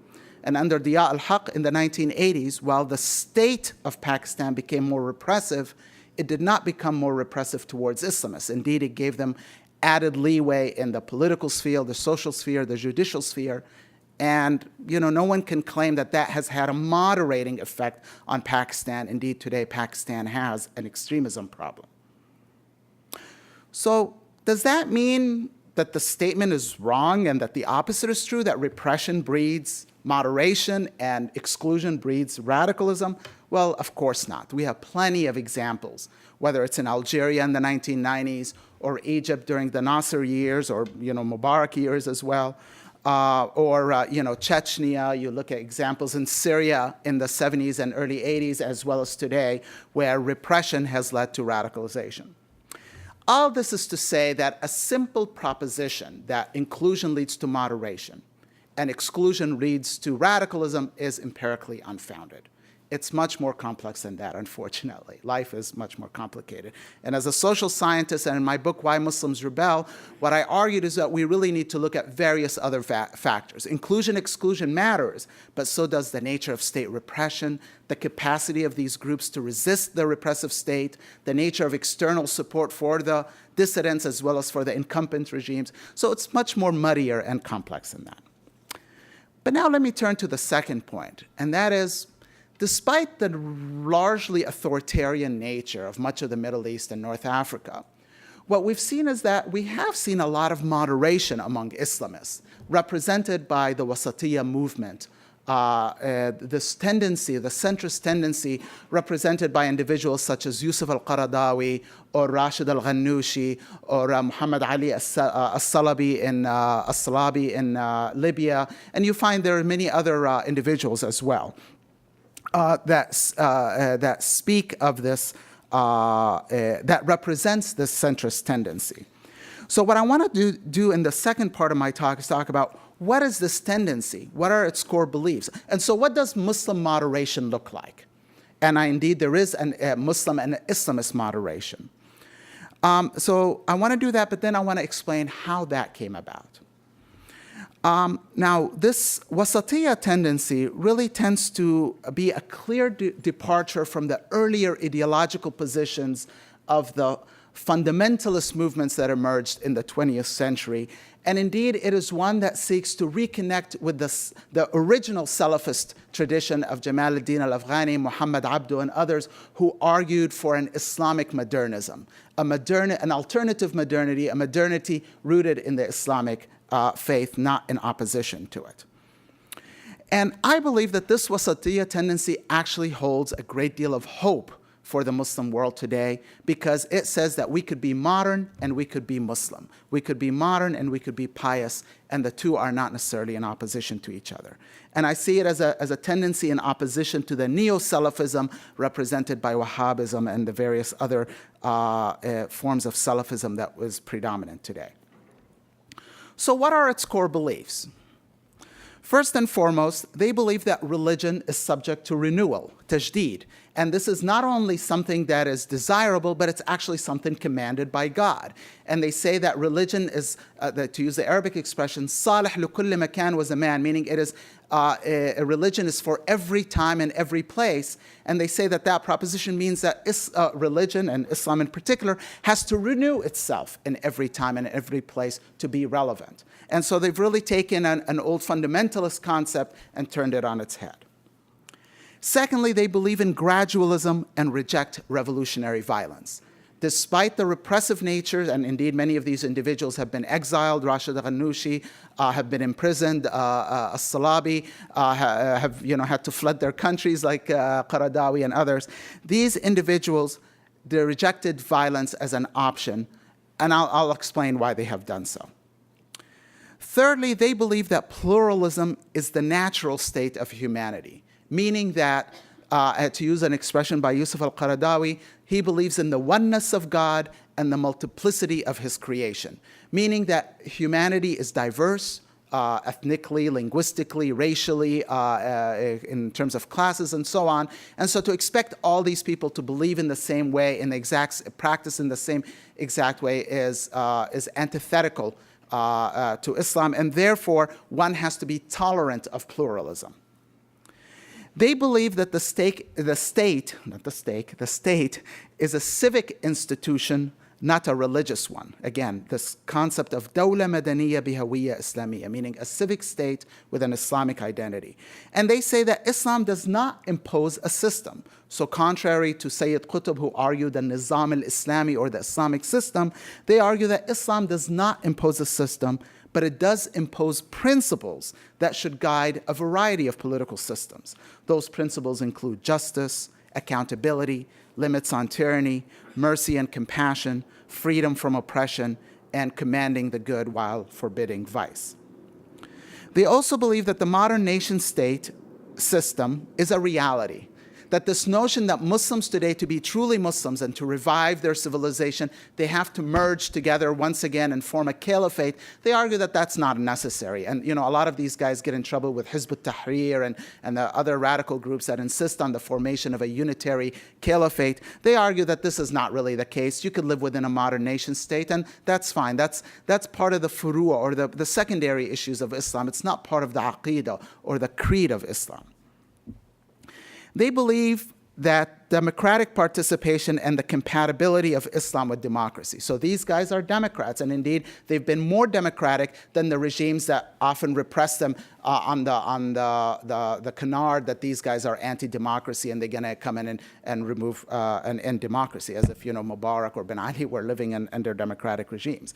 And under Diya al-Haq in the 1980s, while the state of Pakistan became more repressive, it did not become more repressive towards Islamists. Indeed, it gave them added leeway in the political sphere, the social sphere, the judicial sphere. And no one can claim that that has had a moderating effect on Pakistan. Indeed, today, Pakistan has an extremism problem. So does that mean that the statement is wrong and that the opposite is true, that repression breeds moderation and exclusion breeds radicalism? Well, of course not. We have plenty of examples, whether it's in Algeria in the 1990s or Egypt during the Nasser years or Mubarak years as well, or Chechnya. You look at examples in Syria in the 70s and early 80s as well as today, where repression has led to radicalization. All this is to say that a simple proposition that inclusion leads to moderation and exclusion leads to radicalism is empirically unfounded. It's much more complex than that, unfortunately. Life is much more complicated. And as a social scientist, and in my book, Why Muslims Rebel, what I argued is that we really need to look at various other factors. Inclusion, exclusion matters, but so does the nature of state repression, the capacity of these groups to resist the repressive state, the nature of external support for the dissidents as well as for the incumbent regimes. So it's much more muddier and complex than that. But now let me turn to the second point, and that is, despite the largely authoritarian nature of much of the Middle East and North Africa, what we've seen is that we have seen a lot of moderation among Islamists, represented by the Wasatiyya movement, this tendency, the centrist tendency, represented by individuals such as Yusuf al-Qaradawi or Rashid al-Ghannouchi or Muhammad Ali al-Salabi in Libya. And you find there are many other individuals as well that speak of this, that represents this centrist tendency. So what I want to do in the second part of my talk is talk about what is this tendency? What are its core beliefs? And so what does Muslim moderation look like? And indeed, there is a Muslim and Islamist moderation. So I want to do that, but then I want to explain how that came about. Now, this wasatiyya tendency really tends to be a clear departure from the earlier ideological positions of the fundamentalist movements that emerged in the 20th century. And indeed, it is one that seeks to reconnect with the original Salafist tradition of Jamaluddin al-Afghani, Muhammad Abdu, and others who argued for an Islamic modernism, an alternative modernity, a modernity rooted in the Islamic faith, not in opposition to it. And I believe that this wasatiyya tendency actually holds a great deal of hope for the Muslim world today, because it says that we could be modern and we could be Muslim. We could be modern and we could be pious, and the two are not necessarily in opposition to each other. And I see it as a tendency in opposition to the neo-Salafism represented by Wahhabism and the various other forms of Salafism that was predominant today. So what are its core beliefs? First and foremost, they believe that religion is subject to renewal, tajdeed, And this is not only something that is desirable, but it's actually something commanded by God. And they say that religion is, to use the Arabic expression, صالح لكل مكان وزمان, meaning it is a religion is for every time and every place. And they say that that proposition means that religion, and Islam in particular, has to renew itself in every time and every place to be relevant. And so they've really taken an old fundamentalist concept and turned it on its head. Secondly, they believe in gradualism and reject revolutionary violence. Despite the repressive nature, and indeed many of these individuals have been exiled, Rashid Ghannouchi have been imprisoned, As-Salabi have had to flood their countries like Qaradawi and others. These individuals, they rejected violence as an option, and I'll explain why they have done so. Thirdly, they believe that pluralism is the natural state of humanity, meaning that, to use an expression by Yusuf al-Qaradawi, he believes in the oneness of God and the multiplicity of his creation, meaning that humanity is diverse, ethnically, linguistically, racially, in terms of classes and so on. And so to expect all these people to believe in the same way, in the exact practice in the same exact way is antithetical to Islam, and therefore one has to be tolerant of pluralism. They believe that the state is a civic institution, not a religious one. Again, this concept of dawla madaniya bihawiyya islamiyya, meaning a civic state with an Islamic identity. And they say that Islam does not impose a system. So contrary to Sayyid Qutb, who argued the nizam al-Islami, or the Islamic system, they argue that Islam does not impose a system, but it does impose principles that should guide a variety of political systems. Those principles include justice, accountability, limits on tyranny, mercy and compassion, freedom from oppression, and commanding the good while forbidding vice. They also believe that the modern nation-state system is a reality, that this notion that Muslims today, to be truly Muslims and to revive their civilization, they have to merge together once again and form a caliphate, they argue that that's not necessary. And a lot of these guys get in trouble with Hizb ut-Tahrir and the other radical groups that insist on the formation of a unitary caliphate. They argue that this is not really the case. You could live within a modern nation state, and that's fine. That's part of the furu'a, or the secondary issues of Islam. It's not part of the aqidah or the creed of Islam. They believe that democratic participation and the compatibility of Islam with democracy. So these guys are Democrats, and indeed they've been more democratic than the regimes that often repress them on the canard that these guys are anti-democracy and they're going to come in and remove and end democracy, as if Mubarak or Ben Ali were living under democratic regimes.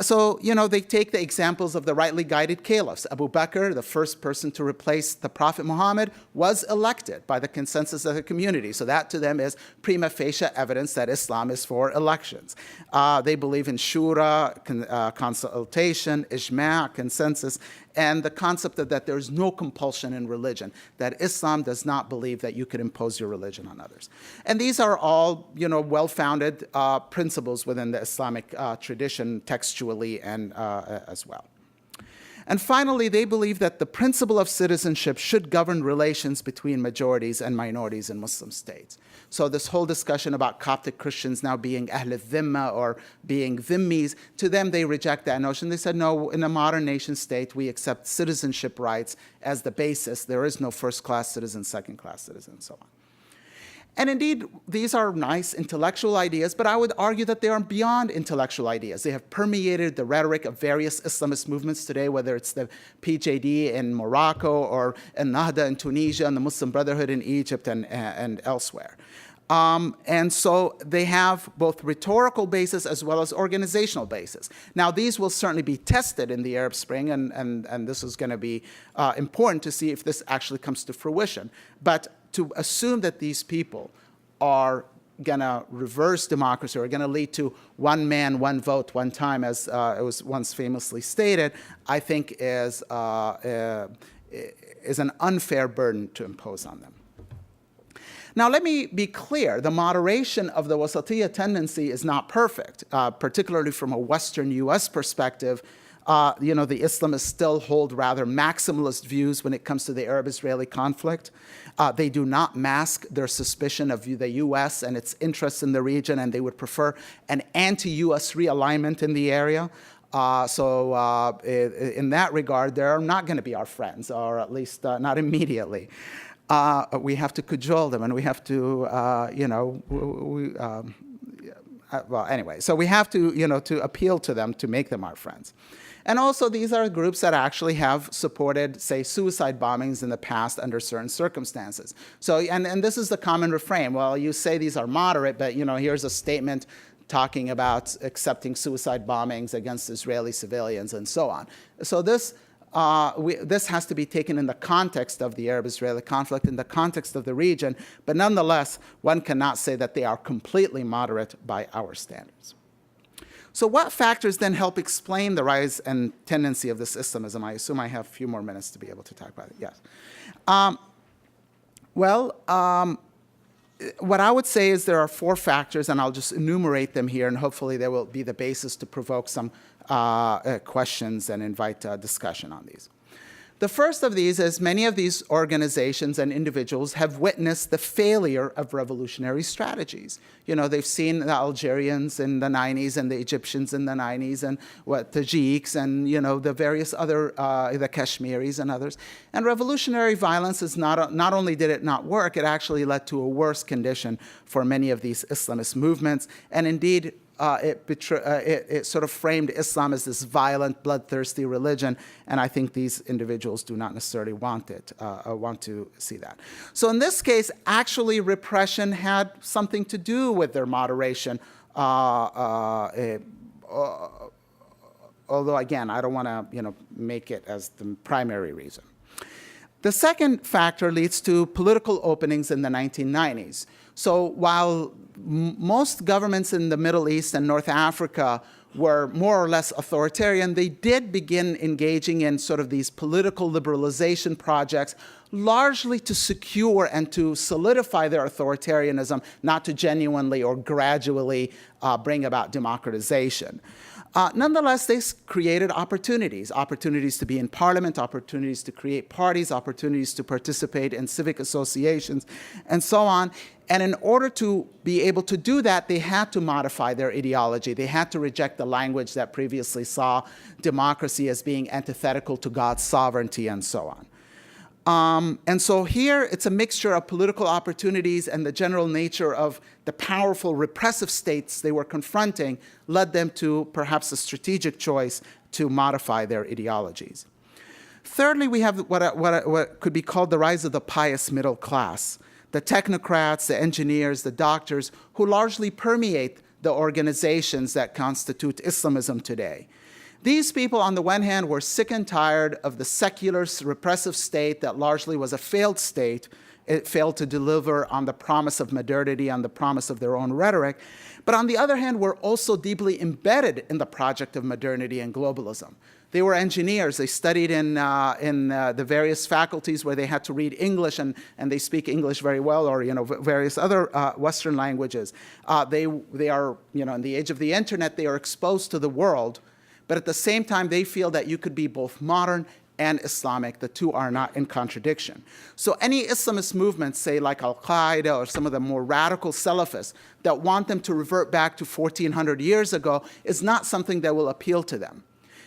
So they take the examples of the rightly guided caliphs. Abu Bakr, the first person to replace the Prophet Muhammad, was elected by the consensus of the community. So that to them is prima facie evidence that Islam is for elections. They believe in shura, consultation, ijma', consensus, and the concept of that there's no compulsion in religion, that Islam does not believe that you could impose your religion on others. And these are all, well-founded principles within the Islamic tradition textually and as well. And finally, they believe that the principle of citizenship should govern relations between majorities and minorities in Muslim states. So this whole discussion about Coptic Christians now being Ahl al-Dhimma or being Dhimmis, to them they reject that notion. They said, no, in a modern nation state, we accept citizenship rights as the basis. There is no first-class citizen, second-class citizen, and so on. And indeed, these are nice intellectual ideas, but I would argue that they are beyond intellectual ideas. They have permeated the rhetoric of various Islamist movements today, whether it's the PJD in Morocco or Ennahda in Tunisia and the Muslim Brotherhood in Egypt and elsewhere. And so they have both rhetorical basis as well as organizational basis. Now, these will certainly be tested in the Arab Spring, and this is going to be important to see if this actually comes to fruition. But to assume that these people are going to reverse democracy or going to lead to one man, one vote, one time, as it was once famously stated, I think is an unfair burden to impose on them. Now, let me be clear. The moderation of the wasatiyya tendency is not perfect, particularly from a Western U.S. perspective. The Islamists still hold rather maximalist views when it comes to the Arab-Israeli conflict. They do not mask their suspicion of the U.S. and its interests in the region, and they would prefer an anti-U.S. realignment in the area. In that regard, they're not going to be our friends, or at least not immediately. We have to cajole them, and we have to, so we have to, to appeal to them to make them our friends. And also, these are groups that actually have supported, say, suicide bombings in the past under certain circumstances. So, and this is the common refrain. Well, you say these are moderate, but, here's a statement talking about accepting suicide bombings against Israeli civilians and so on. So this has to be taken in the context of the Arab-Israeli conflict, in the context of the region, but nonetheless, one cannot say that they are completely moderate by our standards. So what factors then help explain the rise and tendency of this Islamism? I assume I have a few more minutes to be able to talk about it. Yes. What I would say is there are 4 factors, and I'll just enumerate them here, and hopefully they will be the basis to provoke some questions and invite discussion on these. The first of these is many of these organizations and individuals have witnessed the failure of revolutionary strategies. They've seen the Algerians in the 90s and the Egyptians in the 90s and the Tajiks and, the various other, the Kashmiris and others. And revolutionary violence is not only did it not work, it actually led to a worse condition for many of these Islamist movements. And indeed, it sort of framed Islam as this violent, bloodthirsty religion, and I think these individuals do not necessarily want to see that. So in this case, actually, repression had something to do with their moderation, although, again, I don't want to make it as the primary reason. The second factor leads to political openings in the 1990s. So while most governments in the Middle East and North Africa were more or less authoritarian, they did begin engaging in sort of these political liberalization projects, largely to secure and to solidify their authoritarianism, not to genuinely or gradually bring about democratization. Nonetheless, they created opportunities to be in parliament, opportunities to create parties, opportunities to participate in civic associations, and so on. And in order to be able to do that, they had to modify their ideology. They had to reject the language that previously saw democracy as being antithetical to God's sovereignty and so on. And so here, it's a mixture of political opportunities and the general nature of the powerful repressive states they were confronting led them to perhaps a strategic choice to modify their ideologies. Thirdly, we have what could be called the rise of the pious middle class, the technocrats, the engineers, the doctors, who largely permeate the organizations that constitute Islamism today. These people, on the one hand, were sick and tired of the secular, repressive state that largely was a failed state. It failed to deliver on the promise of modernity, on the promise of their own rhetoric. But on the other hand, were also deeply embedded in the project of modernity and globalism. They were engineers. They studied in the various faculties where they had to read English, and they speak English very well, or various other Western languages. They are, in the age of the internet, they are exposed to the world. But at the same time, they feel that you could be both modern and Islamic. The two are not in contradiction. So any Islamist movements, say like Al-Qaeda or some of the more radical Salafists, that want them to revert back to 1400 years ago is not something that will appeal to them.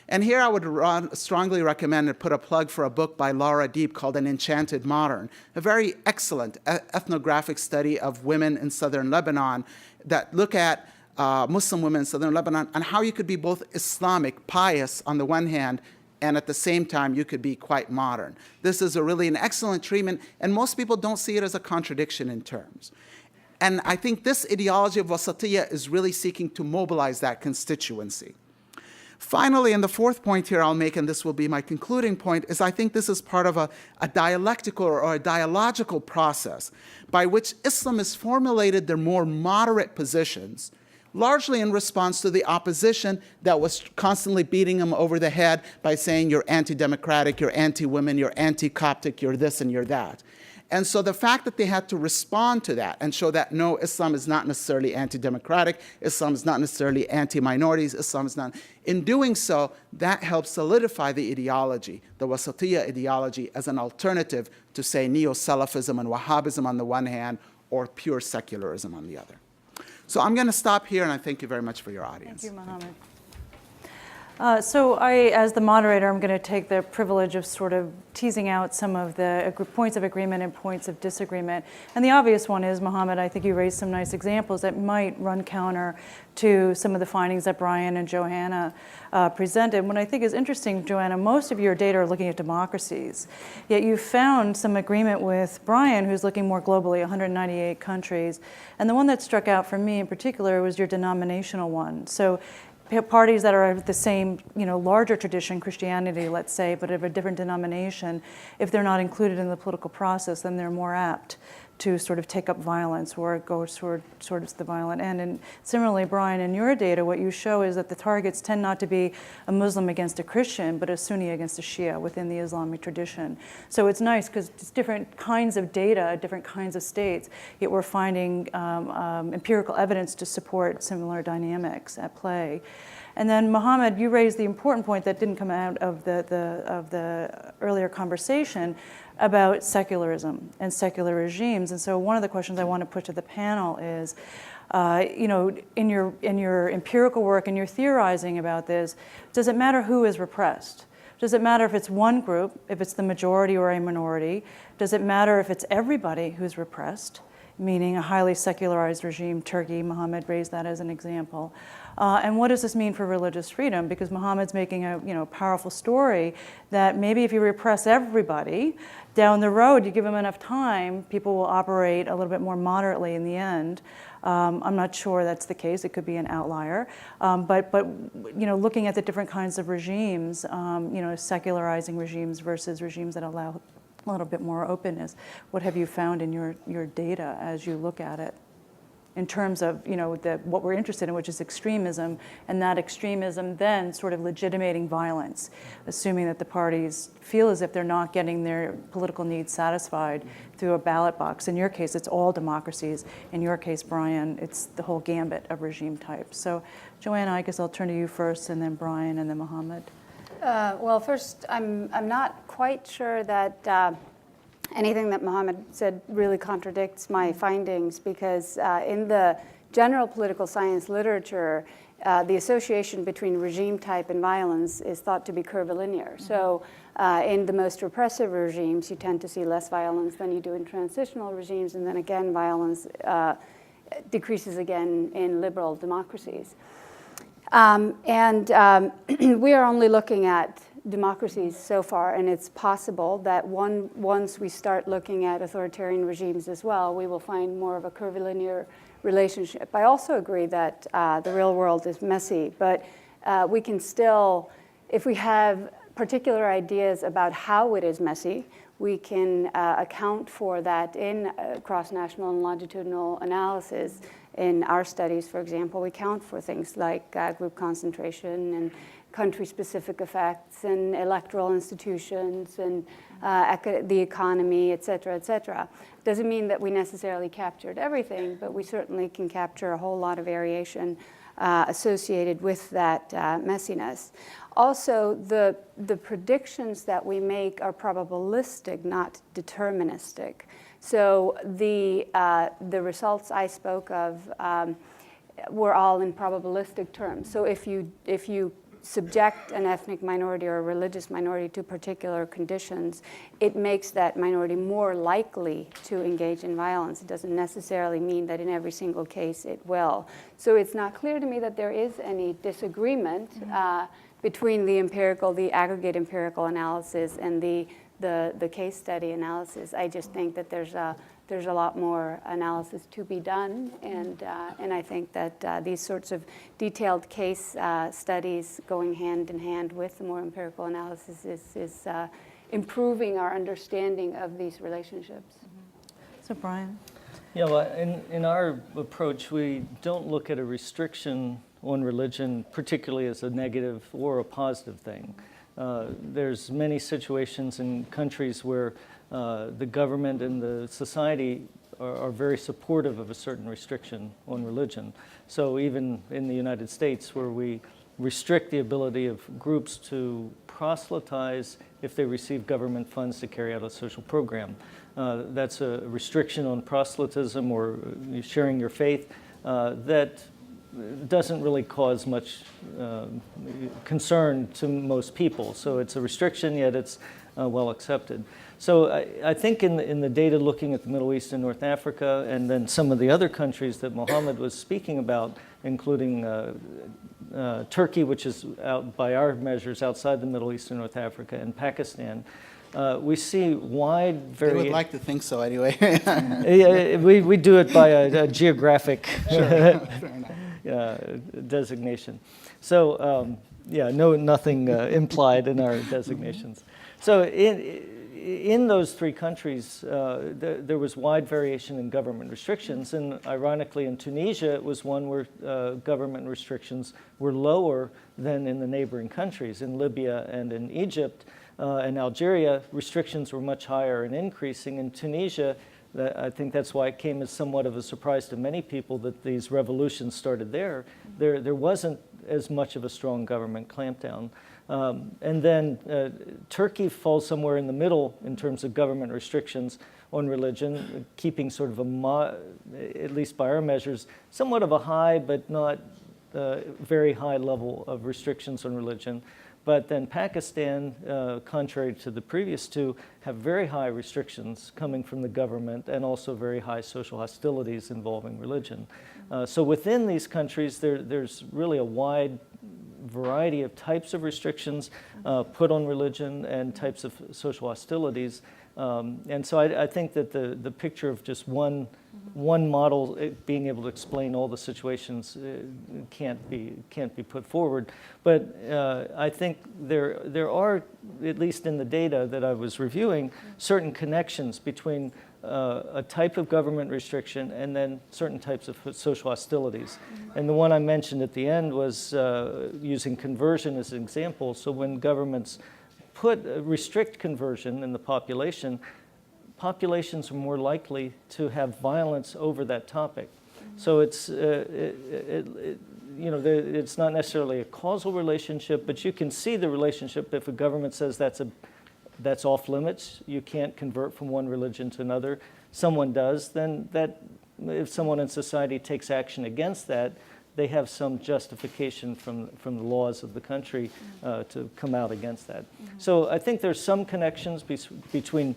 And here I would strongly recommend and put a plug for a book by Laura Deep called An Enchanted Modern, a very excellent ethnographic study of women in southern Lebanon that look at Muslim women in southern Lebanon, and how you could be both Islamic, pious on the one hand, and at the same time you could be quite modern. This is really an excellent treatment, and most people don't see it as a contradiction in terms. And I think this ideology of wasatiyya is really seeking to mobilize that constituency. Finally, and the fourth point here I'll make, and this will be my concluding point, is I think this is part of a dialectical or a dialogical process by which Islamists formulated their more moderate positions, largely in response to the opposition that was constantly beating them over the head by saying you're anti-democratic, you're anti-women, you're anti-Coptic, you're this and you're that. And so the fact that they had to respond to that and show that, no, Islam is not necessarily anti-democratic, Islam is not necessarily anti-minorities, Islam is not, in doing so, that helps solidify the ideology, the Wasatiyya ideology, as an alternative to, say, Neo-Salafism and Wahhabism on the one hand, or pure secularism on the other. So I'm going to stop here, and I thank you very much for your audience. Thank you, Mohammed. So I, as the moderator, I'm going to take the privilege of sort of teasing out some of the points of agreement and points of disagreement. And the obvious one is, Mohammed, I think you raised some nice examples that might run counter to some of the findings that Brian and Johanna presented. What I think is interesting, Johanna, most of your data are looking at democracies, yet you found some agreement with Brian, who's looking more globally, 198 countries. And the one that struck out for me in particular was your denominational one. So parties that are of the same, larger tradition, Christianity, let's say, but of a different denomination, if they're not included in the political process, then they're more apt to sort of take up violence or go sort of the violent end. And similarly, Brian, in your data, what you show is that the targets tend not to be a Muslim against a Christian, but a Sunni against a Shia within the Islamic tradition. So it's nice because it's different kinds of data, different kinds of states, yet we're finding empirical evidence to support similar dynamics at play. And then, Mohammed, you raised the important point that didn't come out of the earlier conversation about secularism and secular regimes. And so one of the questions I want to put to the panel is, in your empirical work and your theorizing about this, does it matter who is repressed? Does it matter if it's one group, if it's the majority or a minority? Does it matter if it's everybody who's repressed, meaning a highly secularized regime? Turkey, Mohammed raised that as an example. And what does this mean for religious freedom? Because Mohammed's making a powerful story that maybe if you repress everybody, down the road, you give them enough time, people will operate a little bit more moderately in the end. I'm not sure that's the case. It could be an outlier. But looking at the different kinds of regimes, secularizing regimes versus regimes that allow a little bit more openness, what have you found in your data as you look at it? In terms of what we're interested in, which is extremism, and that extremism then sort of legitimating violence, assuming that the parties feel as if they're not getting their political needs satisfied through a ballot box. In your case, it's all democracies. In your case, Brian, it's the whole gambit of regime types. So, Joanna, I guess I'll turn to you first, and then Brian, and then Mohammed. Well, first, I'm not quite sure that anything that Mohammed said really contradicts my findings, because in the general political science literature, the association between regime type and violence is thought to be curvilinear. So in the most repressive regimes, you tend to see less violence than you do in transitional regimes, and then again, violence decreases again in liberal democracies. We are only looking at democracies so far, and it's possible that once we start looking at authoritarian regimes as well, we will find more of a curvilinear relationship. I also agree that the real world is messy, but we can still, if we have particular ideas about how it is messy, we can account for that in cross-national and longitudinal analysis. In our studies, for example, we count for things like group concentration and country-specific effects and electoral institutions and the economy, et cetera, et cetera. Doesn't mean that we necessarily captured everything, but we certainly can capture a whole lot of variation associated with that messiness. Also, the predictions that we make are probabilistic, not deterministic. So the results I spoke of were all in probabilistic terms. So if you subject an ethnic minority or a religious minority to particular conditions, it makes that minority more likely to engage in violence. It doesn't necessarily mean that in every single case it will. So it's not clear to me that there is any disagreement between the aggregate empirical analysis and the case study analysis. I just think that there's a lot more analysis to be done, and I think that these sorts of detailed case studies going hand in hand with the more empirical analysis is improving our understanding of these relationships. So, Brian? Yeah, well, in our approach, we don't look at a restriction on religion particularly as a negative or a positive thing. There's many situations in countries where the government and the society are very supportive of a certain restriction on religion. So even in the United States, where we restrict the ability of groups to proselytize if they receive government funds to carry out a social program. That's a restriction on proselytism or sharing your faith that doesn't really cause much concern to most people. So it's a restriction, yet it's well accepted. So I think in the data looking at the Middle East and North Africa, and then some of the other countries that Mohammed was speaking about, including Turkey, which is out by our measures outside the Middle East and North Africa, and Pakistan, we see wide variation. They would like to think so anyway. Yeah, we do it by a geographic Fair enough. designation. So yeah, nothing implied in our designations. So in those three countries, there was wide variation in government restrictions, and ironically in Tunisia it was one where government restrictions were lower than in the neighboring countries. In Libya and in Egypt and Algeria, restrictions were much higher and increasing. In Tunisia, I think that's why it came as somewhat of a surprise to many people that these revolutions started there. There wasn't as much of a strong government clampdown. And then Turkey falls somewhere in the middle in terms of government restrictions on religion, keeping sort of at least by our measures, somewhat of a high but not very high level of restrictions on religion. But then Pakistan, contrary to the previous two, have very high restrictions coming from the government and also very high social hostilities involving religion. So within these countries, there's really a wide variety of types of restrictions put on religion and types of social hostilities. And so I think that the picture of just one model being able to explain all the situations can't be put forward. But I think there are, at least in the data that I was reviewing, certain connections between a type of government restriction and then certain types of social hostilities. And the one I mentioned at the end was using conversion as an example. So when governments restrict conversion in the population, populations are more likely to have violence over that topic. So it's it's not necessarily a causal relationship, but you can see the relationship. If a government says that's off limits, you can't convert from one religion to another, someone does, then if someone in society takes action against that, they have some justification from the laws of the country to come out against that. So I think there's some connections between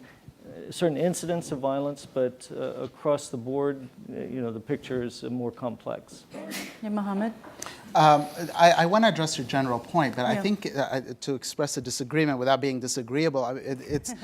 certain incidents of violence, but across the board, the picture is more complex. Yeah, Mohammed? I want to address your general point, but I Yeah. think to express a disagreement without being disagreeable, it's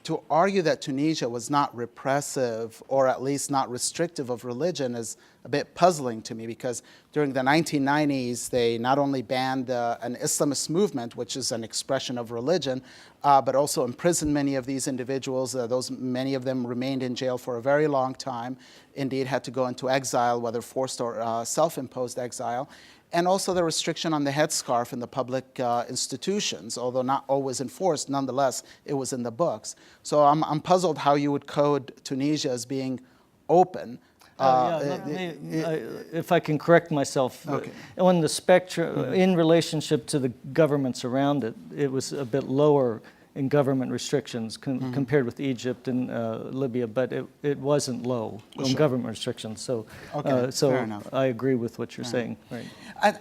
to argue that Tunisia was not repressive or at least not restrictive of religion is a bit puzzling to me, because during the 1990s, they not only banned an Islamist movement, which is an expression of religion, but also imprisoned many of these individuals. Many of them remained in jail for a very long time, indeed had to go into exile, whether forced or self-imposed exile. And also the restriction on the headscarf in the public institutions, although not always enforced, nonetheless, it was in the books. So I'm puzzled how you would code Tunisia as being open. If I can correct myself, Okay. On the spectrum, in relationship to the governments around it, it was a bit lower in government restrictions compared with Egypt and Libya, but it wasn't low on government restrictions. So, Okay, fair enough. I agree with what you're saying. Right.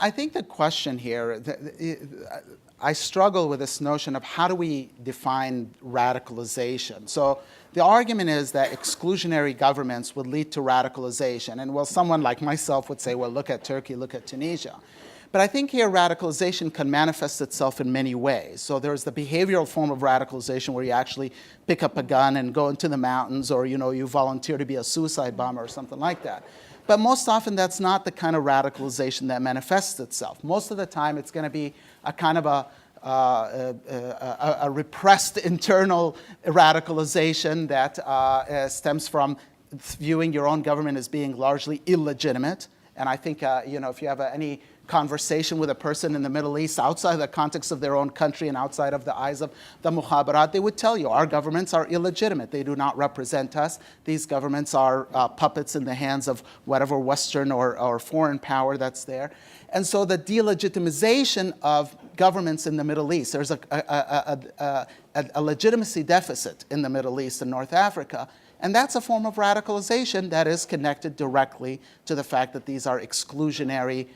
I think the question here, I struggle with this notion of how do we define radicalization. So the argument is that exclusionary governments would lead to radicalization. And well, someone like myself would say, well, look at Turkey, look at Tunisia. But I think here radicalization can manifest itself in many ways. So there's the behavioral form of radicalization where you actually pick up a gun and go into the mountains, or you volunteer to be a suicide bomber or something like that. But most often that's not the kind of radicalization that manifests itself. Most of the time it's going to be a kind of a repressed internal radicalization that stems from viewing your own government as being largely illegitimate. And I think if you have any conversation with a person in the Middle East outside the context of their own country and outside of the eyes of the mukhabarat, they would tell you our governments are illegitimate. They do not represent us. These governments are puppets in the hands of whatever Western or foreign power that's there. And so the delegitimization of governments in the Middle East, there's a legitimacy deficit in the Middle East and North Africa. And that's a form of radicalization that is connected directly to the fact that these are exclusionary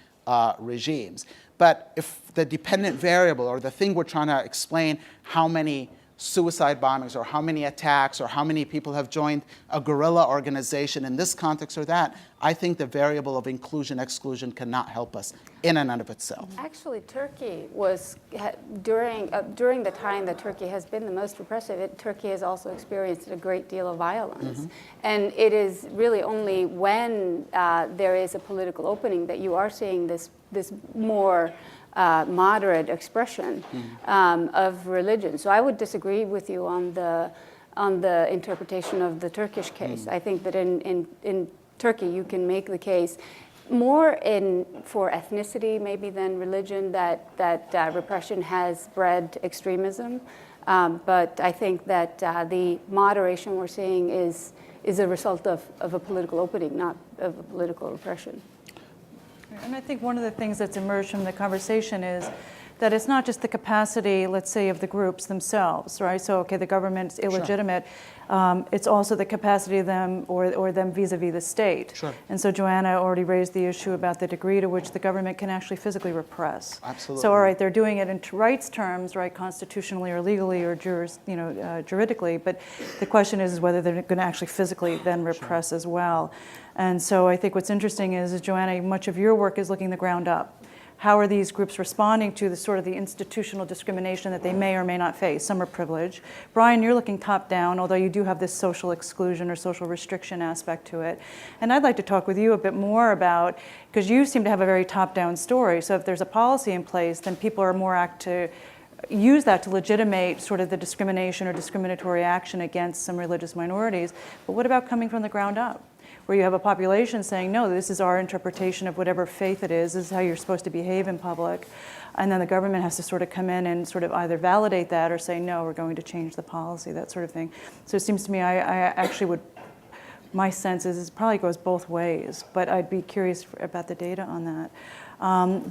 regimes. But if the dependent variable, or the thing we're trying to explain, how many suicide bombings or how many attacks or how many people have joined a guerrilla organization in this context or that, I think the variable of inclusion-exclusion cannot help us in and of itself. Actually, Turkey was, during the time that Turkey has been the most repressive, Turkey has also experienced a great deal of violence. And it is really only when there is a political opening that you are seeing this more moderate expression of religion. So I would disagree with you on the interpretation of the Turkish case. I think that in Turkey you can make the case more for ethnicity maybe than religion that repression has bred extremism. But I think that the moderation we're seeing is a result of a political opening, not of a political repression. And I think one of the things that's emerged from the conversation is that it's not just the capacity, let's say, of the groups themselves, right? So, okay, the government's illegitimate. It's also the capacity of them or them vis-a-vis the state. Sure. And so Joanna already raised the issue about the degree to which the government can actually physically repress. Absolutely. So, all right, they're doing it in rights terms, right, constitutionally or legally or juridically, but the question is whether they're going to actually physically then repress as well. And so I think what's interesting is, Joanna, much of your work is looking the ground up. How are these groups responding to the sort of the institutional discrimination that they may or may not face? Some are privileged. Brian, you're looking top down, although you do have this social exclusion or social restriction aspect to it. And I'd like to talk with you a bit more about, because you seem to have a very top-down story. So if there's a policy in place, then people are more apt to use that to legitimate sort of the discrimination or discriminatory action against some religious minorities. But what about coming from the ground up, where you have a population saying, no, this is our interpretation of whatever faith it is, this is how you're supposed to behave in public, and then the government has to sort of come in and sort of either validate that or say, no, we're going to change the policy, that sort of thing. So it seems to me I actually would, my sense is it probably goes both ways, but I'd be curious about the data on that.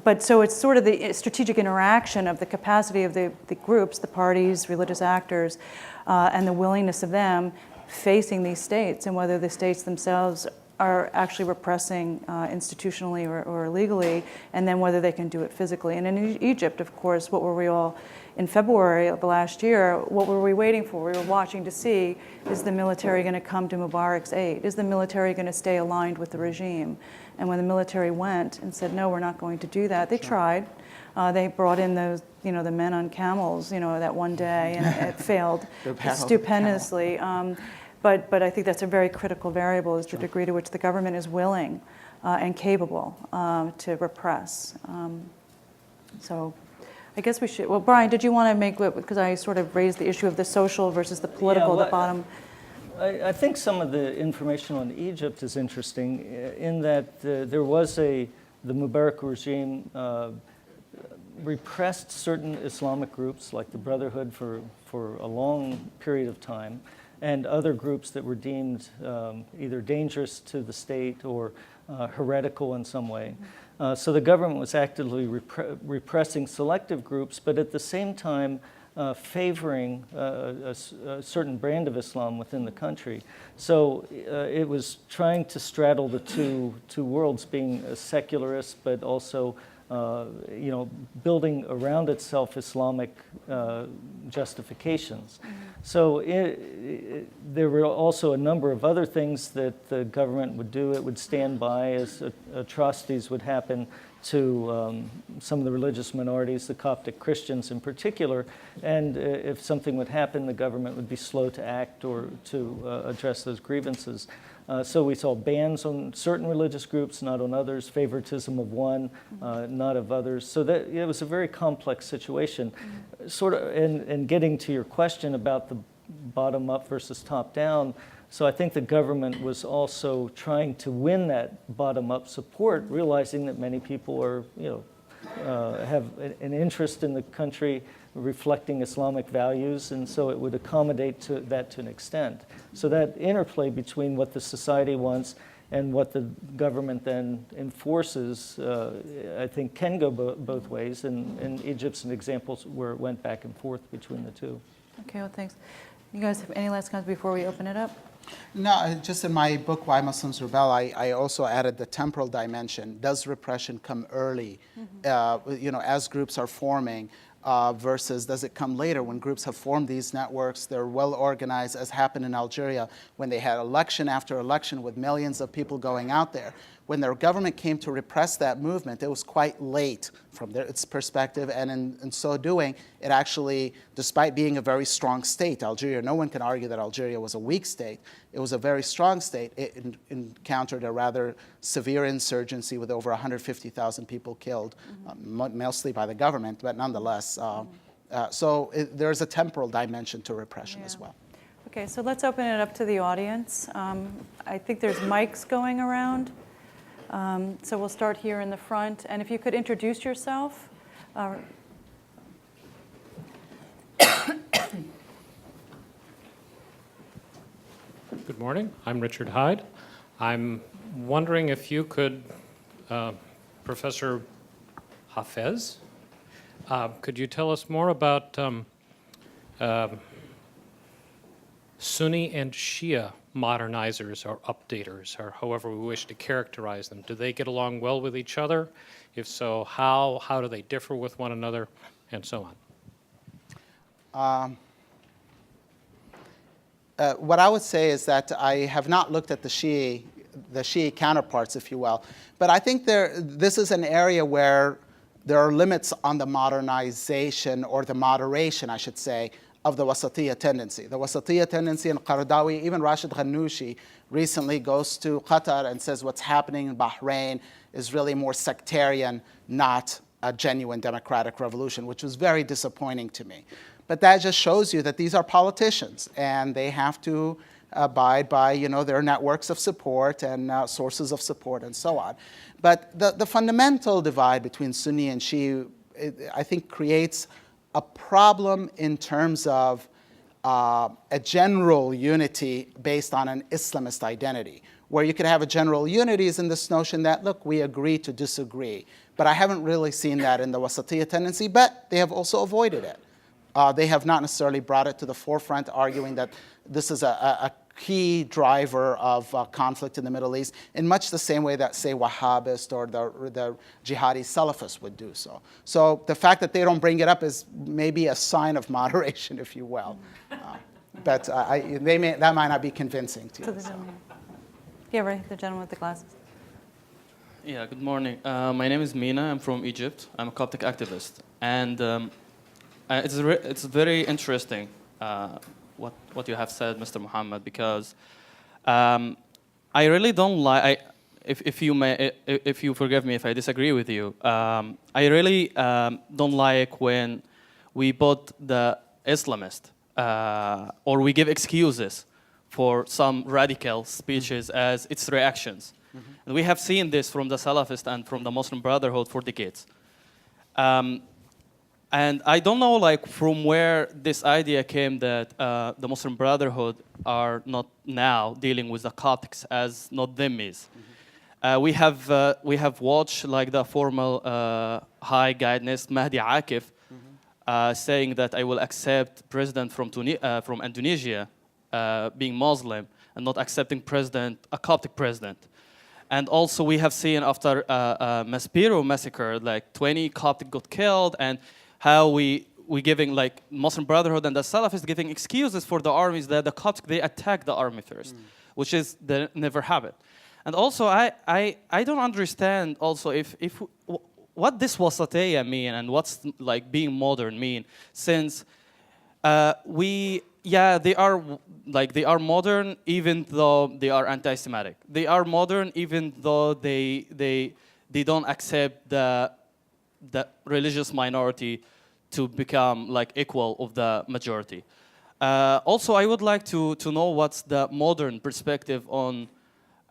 But so it's sort of the strategic interaction of the capacity of the groups, the parties, religious actors, and the willingness of them facing these states, and whether the states themselves are actually repressing institutionally or legally, and then whether they can do it physically. And in Egypt, of course, what were we all, in February of last year, what were we waiting for? We were watching to see, is the military going to come to Mubarak's aid? Is the military going to stay aligned with the regime? And when the military went and said, no, we're not going to do that, they tried. They brought in those, the men on camels, that one day, and it failed stupendously. But I think that's a very critical variable, is the degree to which the government is willing and capable to repress. So I guess we should, well, Brian, did you want to make, because I sort of raised the issue of the social versus the political, the bottom. I think some of the information on Egypt is interesting in that there was the Mubarak regime repressed certain Islamic groups like the Brotherhood for a long period of time, and other groups that were deemed either dangerous to the state or heretical in some way. So the government was actively repressing selective groups, but at the same time favoring a certain brand of Islam within the country. So it was trying to straddle the two worlds, being a secularist, but also building around itself Islamic justifications. So there were also a number of other things that the government would do. It would stand by as atrocities would happen to some of the religious minorities, the Coptic Christians in particular, and if something would happen, the government would be slow to act or to address those grievances. So we saw bans on certain religious groups, not on others, favoritism of one, not of others. So that it was a very complex situation. Sort of, and getting to your question about the bottom up versus top down, So I think the government was also trying to win that bottom-up support, realizing that many people are, have an interest in the country reflecting Islamic values, and so it would accommodate to that to an extent. So that interplay between what the society wants and what the government then enforces, I think can go both ways, and Egypt's an example where it went back and forth between the two. Okay, well, thanks. You guys have any last comments before we open it up? No, just in my book, Why Muslims Rebel, I also added the temporal dimension. Does repression come early, as groups are forming, versus does it come later when groups have formed these networks, they're well organized, as happened in Algeria when they had election after election with millions of people going out there. When their government came to repress that movement, it was quite late from its perspective, and in so doing, it actually, despite being a very strong state, Algeria, no one can argue that Algeria was a weak state, it was a very strong state, it encountered a rather severe insurgency with over 150,000 people killed, mostly by the government, but nonetheless. There's a temporal dimension to repression as well. Okay, so let's open it up to the audience. I think there's mics going around. So we'll start here in the front. And if you could introduce yourself. Good morning. I'm Richard Hyde. I'm wondering if you could, Professor Hafez, could you tell us more about Sunni and Shia modernizers or updaters, or however we wish to characterize them? Do they get along well with each other? If so, how? How do they differ with one another? And so on. What I would say is that I have not looked at the Shi'i counterparts, if you will, but I think this is an area where there are limits on the modernization, or the moderation, I should say, of the Wasatiyya tendency. The Wasatiyya tendency in Qaradawi, even Rashid Ghannouchi recently goes to Qatar and says what's happening in Bahrain is really more sectarian, not a genuine democratic revolution, which was very disappointing to me. But that just shows you that these are politicians, and they have to abide by their networks of support and sources of support and so on. But the fundamental divide between Sunni and Shi'i, I think, creates a problem in terms of a general unity based on an Islamist identity. Where you could have a general unity is in this notion that, look, we agree to disagree. But I haven't really seen that in the Wasatiyya tendency, but they have also avoided it. They have not necessarily brought it to the forefront, arguing that this is a key driver of conflict in the Middle East, in much the same way that, say, Wahhabist or the jihadi Salafists would do so. So the fact that they don't bring it up is maybe a sign of moderation, if you will. But that might not be convincing to you. Yeah, right, the gentleman with the glasses. Yeah, good morning. My name is Mina. I'm from Egypt. I'm a Coptic activist. And it's very interesting what you have said, Mr. Muhammad, because I really don't like, if you forgive me if I disagree with you, I really don't like when we put the Islamist or we give excuses for some radical speeches as its reactions. And we have seen this from the Salafist and from the Muslim Brotherhood for decades. And I don't know, from where this idea came that the Muslim Brotherhood are not now dealing with the Coptics as not dhimmis. We have watched the formal high guidance Mahdi Akif saying that I will accept president from Indonesia being Muslim and not accepting a Coptic president. And also we have seen after Maspero massacre, 20 Coptic got killed, and how we giving Muslim Brotherhood and the Salafists giving excuses for the armies that the Coptic, they attack the army first, which is never happened. And also I don't understand also if what this wasatiyya mean and what's being modern mean, since they are modern even though they are anti-Semitic. They are modern even though they don't accept the religious minority to become equal of the majority. Also, I would like to know what's the modern perspective on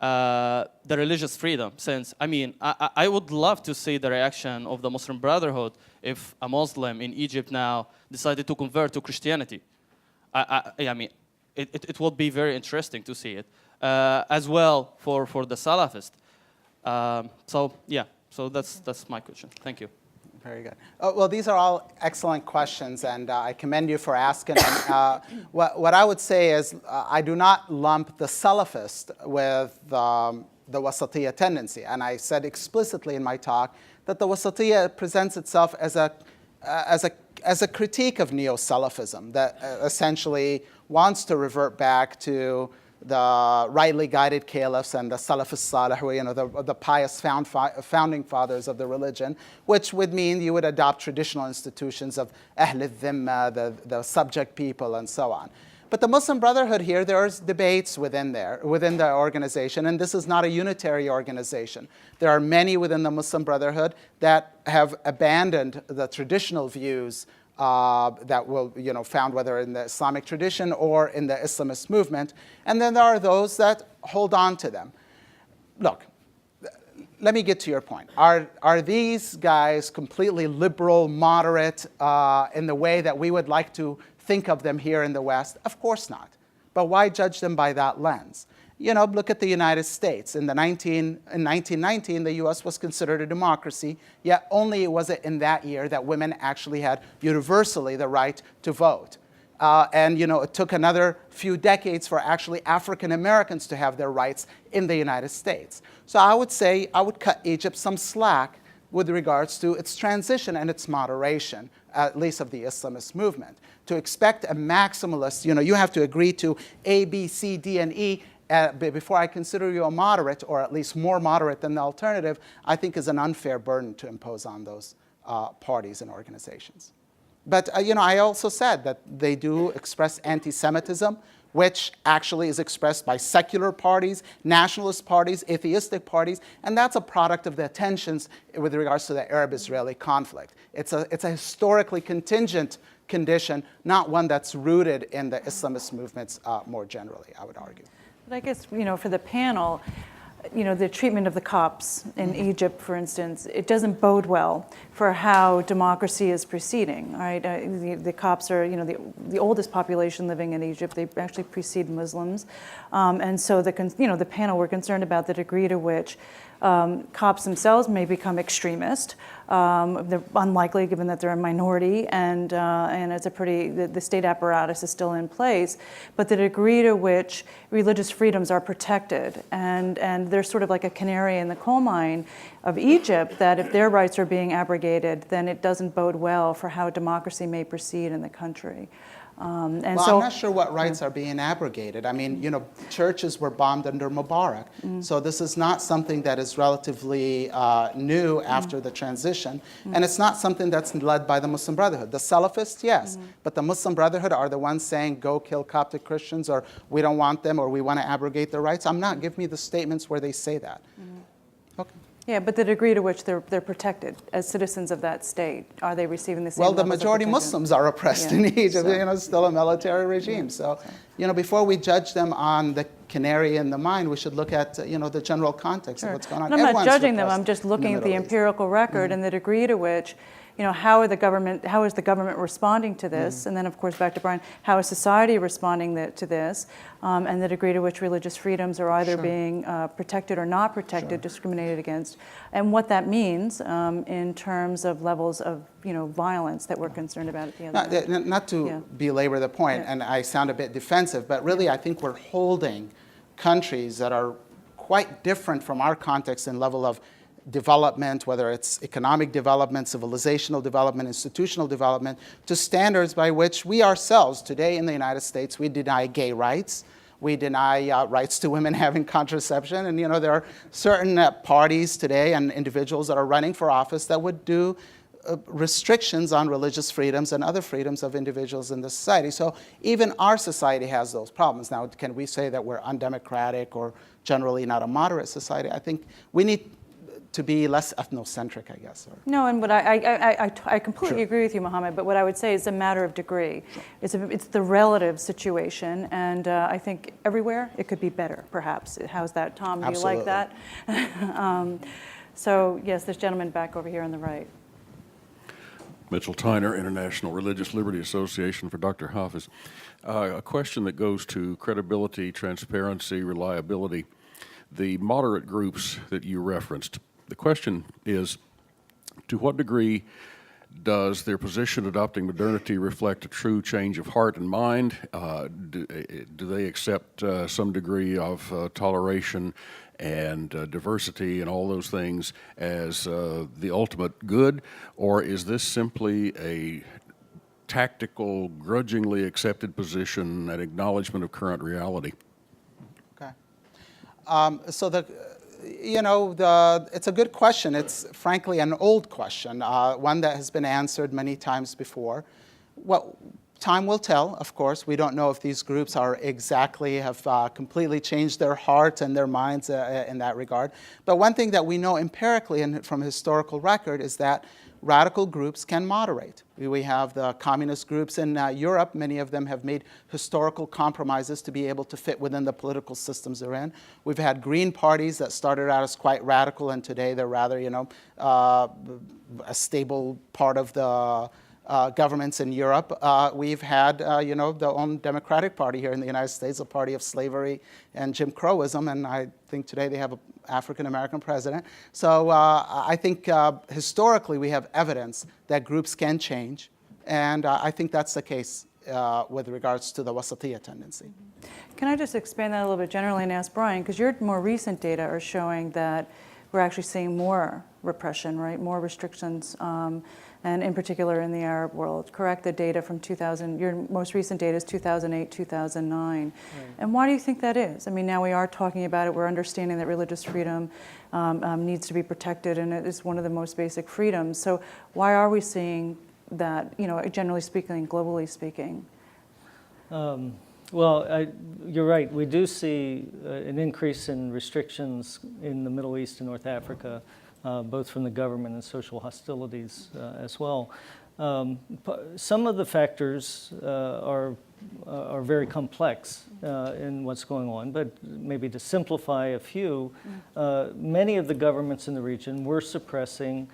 the religious freedom, since, I mean, I would love to see the reaction of the Muslim Brotherhood if a Muslim in Egypt now decided to convert to Christianity. I mean, it would be very interesting to see it, as well for the Salafist. So yeah, so that's my question. Thank you. Very good. Well, these are all excellent questions, and I commend you for asking them. What I would say is I do not lump the Salafist with the Wasatiyya tendency. And I said explicitly in my talk that the Wasatiyya presents itself as a critique of neo-Salafism that essentially wants to revert back to the rightly guided caliphs and the Salaf al-Salih, the pious founding fathers of the religion, which would mean you would adopt traditional institutions of Ahl al-Dhimma, the subject people, and so on. But the Muslim Brotherhood here, there's debates within the organization, and this is not a unitary organization. There are many within the Muslim Brotherhood that have abandoned the traditional views that will, found whether in the Islamic tradition or in the Islamist movement. And then there are those that hold on to them. Look, let me get to your point. Are these guys completely liberal, moderate in the way that we would like to think of them here in the West? Of course not. But why judge them by that lens? Look at the United States. In 1919, the U.S. was considered a democracy, yet only was it in that year that women actually had universally the right to vote. And it took another few decades for actually African Americans to have their rights in the United States. So I would say I would cut Egypt some slack with regards to its transition and its moderation, at least of the Islamist movement. To expect a maximalist, you have to agree to A, B, C, D, and E, before I consider you a moderate, or at least more moderate than the alternative, I think is an unfair burden to impose on those parties and organizations. But I also said that they do express anti-Semitism, which actually is expressed by secular parties, nationalist parties, atheistic parties, and that's a product of the tensions with regards to the Arab-Israeli conflict. It's a historically contingent condition, not one that's rooted in the Islamist movements more generally, I would argue. But I guess, for the panel, the treatment of the Copts in Egypt, for instance, it doesn't bode well for how democracy is proceeding, right? The Copts are, the oldest population living in Egypt. They actually precede Muslims. And so the panel were concerned about the degree to which Copts themselves may become extremist. They're unlikely, given that they're a minority, and it's the state apparatus is still in place. But the degree to which religious freedoms are protected, and they're sort of like a canary in the coal mine of Egypt, that if their rights are being abrogated, then it doesn't bode well for how democracy may proceed in the country. I'm not sure what rights are being abrogated. I mean, churches were bombed under Mubarak. So this is not something that is relatively new after the transition. And it's not something that's led by the Muslim Brotherhood. The Salafists, yes. But the Muslim Brotherhood are the ones saying, go kill Coptic Christians, or we don't want them, or we want to abrogate their rights. I'm not. Give me the statements where they say that. Okay. Yeah, but the degree to which they're protected as citizens of that state, are they receiving the same Well, the levels of majority protection? Muslims are oppressed in Egypt. It's still a military regime. So, before we judge them on the canary in the mine, we should look at, the general context of what's going on. And I'm not Everyone's judging them. repressed I'm just in looking at the Middle East. empirical record and the degree to which, how is the government responding to this? And then, of course, back to Brian, how is society responding to this? And the degree to which religious freedoms are either being protected or not protected, discriminated against, and what that means in terms of levels of, violence that we're concerned about at the other end. Not to belabor the point, and I sound a bit defensive, but really I think we're holding countries that are quite different from our context in level of development, whether it's economic development, civilizational development, institutional development, to standards by which we ourselves today in the United States, we deny gay rights, we deny rights to women having contraception, and there are certain parties today and individuals that are running for office that would do restrictions on religious freedoms and other freedoms of individuals in the society. So even our society has those problems. Now, can we say that we're undemocratic or generally not a moderate society? I think we need to be less ethnocentric, I guess. Or, No, and what I completely agree with you, Mohammed, but what I would say is a matter of degree. It's the relative situation, and I think everywhere it could be better, perhaps. How's that, Tom? Do you like that? So, yes, this gentleman back over here on the right. Mitchell Tyner, International Religious Liberty Association, for Dr. Hafiz. A question that goes to credibility, transparency, reliability. The moderate groups that you referenced, the question is, to what degree does their position adopting modernity reflect a true change of heart and mind? Do they accept some degree of toleration and diversity and all those things as the ultimate good? Or is this simply a tactical, grudgingly accepted position, an acknowledgement of current reality? Okay. So it's a good question. It's frankly an old question, one that has been answered many times before. Well, time will tell, of course. We don't know if these groups have completely changed their heart and their minds in that regard. But one thing that we know empirically and from historical record is that radical groups can moderate. We have the communist groups in Europe. Many of them have made historical compromises to be able to fit within the political systems they're in. We've had green parties that started out as quite radical, and today they're rather, a stable part of the governments in Europe. We've had, the own Democratic Party here in the United States, a party of slavery and Jim Crowism, and I think today they have an African-American president. So I think historically we have evidence that groups can change, and I think that's the case with regards to the wasatiyya tendency. Can I just expand that a little bit generally and ask Brian, because your more recent data are showing that we're actually seeing more repression, right? More restrictions, and in particular in the Arab world, correct? The data from 2000, your most recent data is 2008, 2009. Right. And why do you think that is? I mean, now we are talking about it, we're understanding that religious freedom needs to be protected, and it is one of the most basic freedoms. So why are we seeing that, generally speaking, globally speaking? Well, you're right. We do see an increase in restrictions in the Middle East and North Africa, both from the government and social hostilities as well. Some of the factors are very complex in what's going on, but maybe to simplify a few, many of the governments in the region were suppressing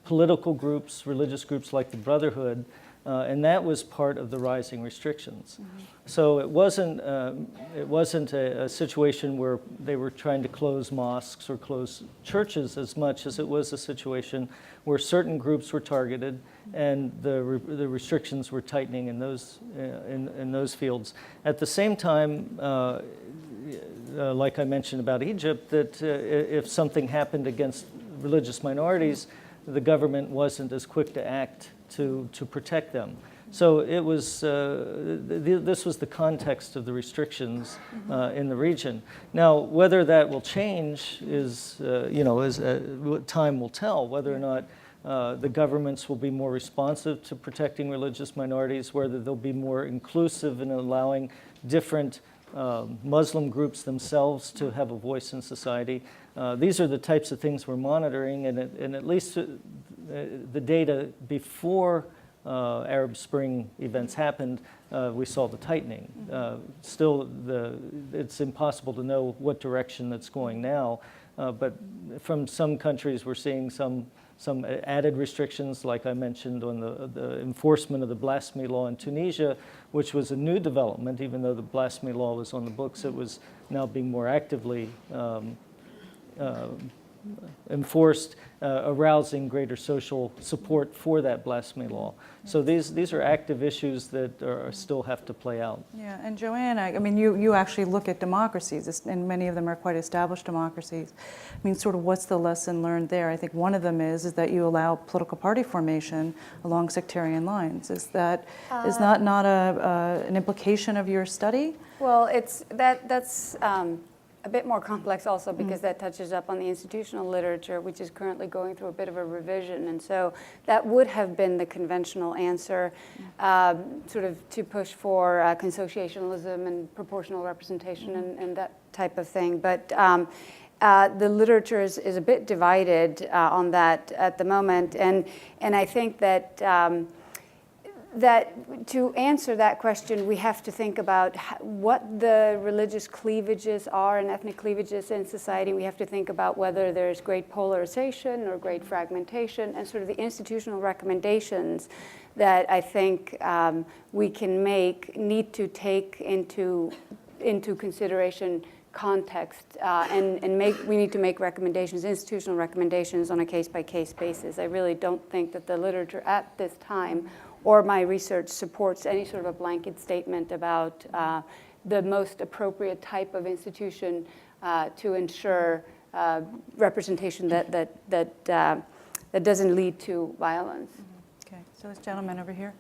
political groups, religious groups like the Brotherhood, and that was part of the rising restrictions. So it wasn't a situation where they were trying to close mosques or close churches as much as it was a situation where certain groups were targeted and the restrictions were tightening in those fields. At the same time, like I mentioned about Egypt, that if something happened against religious minorities, the government wasn't as quick to act to protect them. So it was, this was the context of the restrictions in the region. Now, whether that will change is, time will tell, whether or not the governments will be more responsive to protecting religious minorities, whether they'll be more inclusive in allowing different Muslim groups themselves to have a voice in society. These are the types of things we're monitoring, and at least the data before Arab Spring events happened, we saw the tightening. Still, it's impossible to know what direction that's going now, but from some countries we're seeing some added restrictions, like I mentioned, on the enforcement of the blasphemy law in Tunisia, which was a new development. Even though the blasphemy law was on the books, it was now being more actively enforced, arousing greater social support for that blasphemy law. So these are active issues that still have to play out. Yeah, and Joanne, I mean, you actually look at democracies, and many of them are quite established democracies. I mean, sort of what's the lesson learned there? I think one of them is that you allow political party formation along sectarian lines. Is that not an implication of your study? Well, that's a bit more complex also because that touches up on the institutional literature, which is currently going through a bit of a revision. And so that would have been the conventional answer, sort of to push for consociationalism and proportional representation and that type of thing. But the literature is a bit divided on that at the moment, and I think that that to answer that question, we have to think about what the religious cleavages are and ethnic cleavages in society. We have to think about whether there's great polarization or great fragmentation, and sort of the institutional recommendations that I think we can need to take into consideration context, and we need to make recommendations, institutional recommendations on a case-by-case basis. I really don't think that the literature at this time or my research supports any sort of a blanket statement about the most appropriate type of institution to ensure representation that doesn't lead to violence. Okay, so this gentleman over here.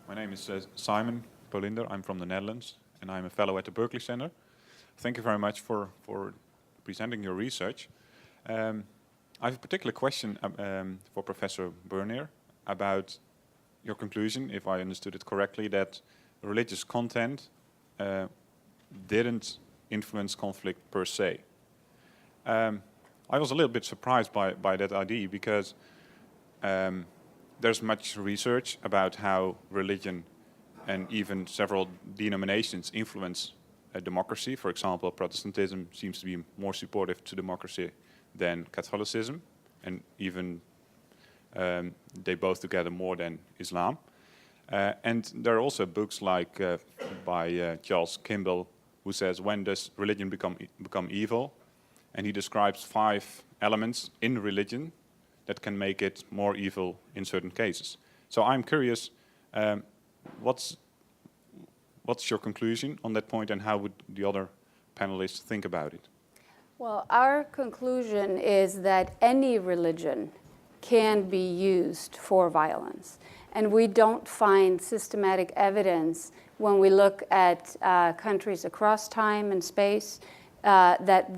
My name is Simon Polinder. I'm from the Netherlands, and I'm a fellow at the Berkeley Center. Thank you very much for presenting your research. I have a particular question for Professor Bernier about your conclusion, if I understood it correctly, that religious content didn't influence conflict per se. I was a little bit surprised by that idea, because there's much research about how religion and even several denominations influence democracy. For example, Protestantism seems to be more supportive to democracy than Catholicism, and even they both together more than Islam. And there are also books like by Charles Kimball, who says, when does religion become evil? And he describes 5 elements in religion that can make it more evil in certain cases. So I'm curious, what's your conclusion on that point, and how would the other panelists think about it? Well, our conclusion is that any religion can be used for violence. And we don't find systematic evidence when we look at countries across time and space that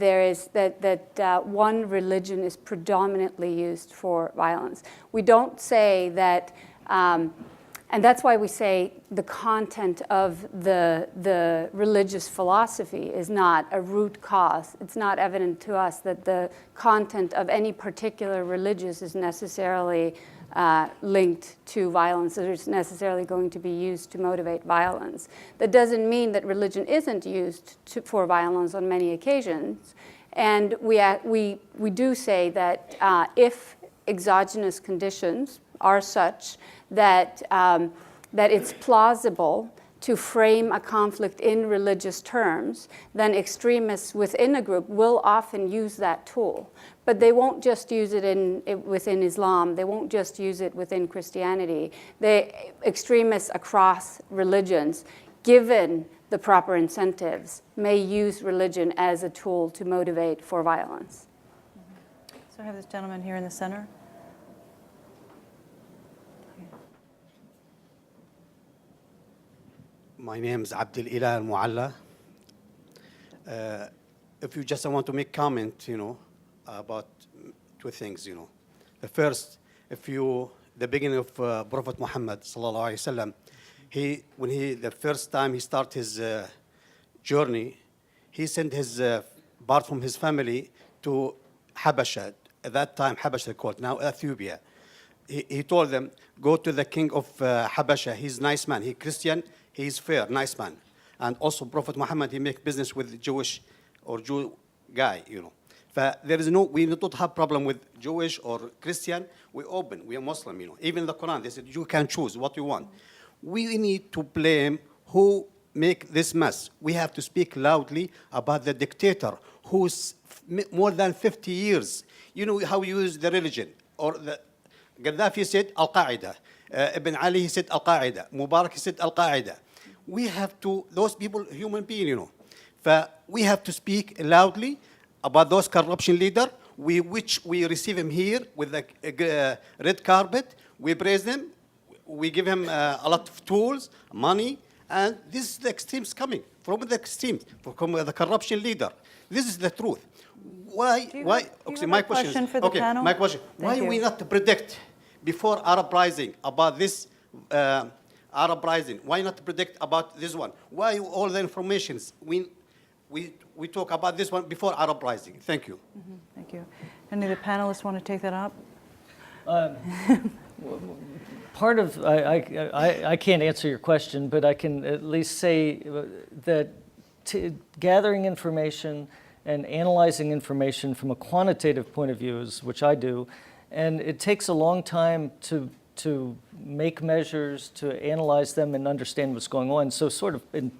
one religion is predominantly used for violence. We don't say that, and that's why we say the content of the religious philosophy is not a root cause. It's not evident to us that the content of any particular religion is necessarily linked to violence, or is necessarily going to be used to motivate violence. That doesn't mean that religion isn't used for violence on many occasions. And we do say that if exogenous conditions are such that it's plausible to frame a conflict in religious terms, then extremists within a group will often use that tool. But they won't just use it within Islam. They won't just use it within Christianity. Extremists across religions, given the proper incentives, may use religion as a tool to motivate for violence. So I have this gentleman here in the center. My name is Abdul Ilah Al-Mualla. If you just want to make comment, about 2 things, The first, the beginning of Prophet Muhammad sallallahu alaihi wasallam, the first time he started his journey, he sent his part from his family to Habasha. At that time, Habasha called, now Ethiopia. He told them, go to the king of Habasha. He's a nice man. He's Christian. He's fair, nice man. And also Prophet Muhammad, he make business with Jewish or Jew guy, There is we don't have problem with Jewish or Christian. We're open. We are Muslim, Even in the Quran, they said you can choose what you want. We need to blame who make this mess. We have to speak loudly about the dictator who's more than 50 years. You know how you use the religion. Or Gaddafi said Al-Qaeda. Ibn Ali, he said Al-Qaeda. Mubarak, he said Al-Qaeda. We have to, those people, human beings, We have to speak loudly about those corruption leaders, which we receive him here with the red carpet. We praise them. We give him a lot of tools, money, and this is the extremes coming from the extremes, from the corruption leader. This is the truth. Why? My question for the panel? My question. Why we not predict before Arab Rising about this Arab Rising. Why not predict about this one? Why all the informations? We talk about this one before Arab Rising. Thank you. Thank you. Any of the panelists want to take that up? Part of, I can't answer your question, but I can at least say that gathering information and analyzing information from a quantitative point of view, which I do, and it takes a long time to make measures, to analyze them and understand what's going on. So sort of in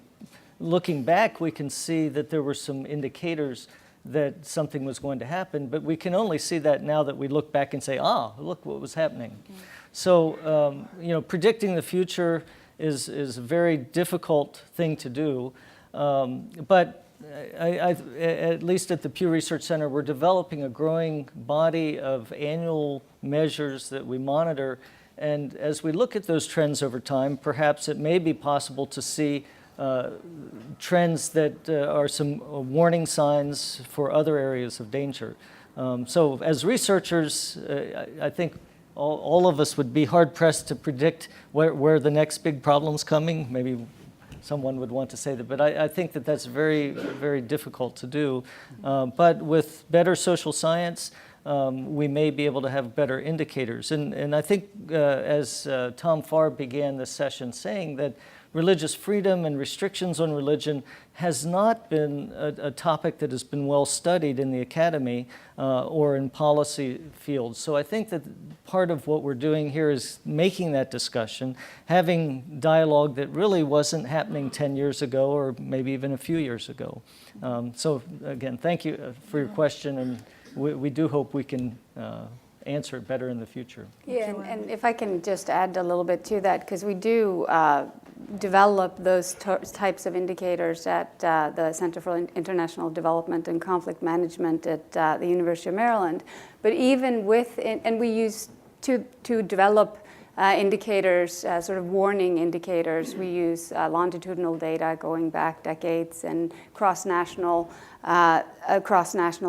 looking back, we can see that there were some indicators that something was going to happen, but we can only see that now that we look back and say, look what was happening. Mm-hmm. So, predicting the future is a very difficult thing to do, but at least at the Pew Research Center, we're developing a growing body of annual measures that we monitor, and as we look at those trends over time, perhaps it may be possible to see trends that are some warning signs for other areas of danger. So as researchers, I think all of us would be hard-pressed to predict where the next big problem's coming. Maybe someone would want to say that, but I think that that's very, very difficult to do. But with better social science, we may be able to have better indicators. And I think as Tom Farr began this session saying that religious freedom and restrictions on religion has not been a topic that has been well studied in the academy or in policy fields. So I think that part of what we're doing here is making that discussion, having dialogue that really wasn't happening 10 years ago or maybe even a few years ago. So again, thank you for your question, and we do hope we can answer it better in the future. Yeah, and if I can just add a little bit to that, because we do develop those types of indicators at the Center for International Development and Conflict Management at the University of Maryland. But even with, and we use to develop indicators, sort of warning indicators, we use longitudinal data going back decades and cross-national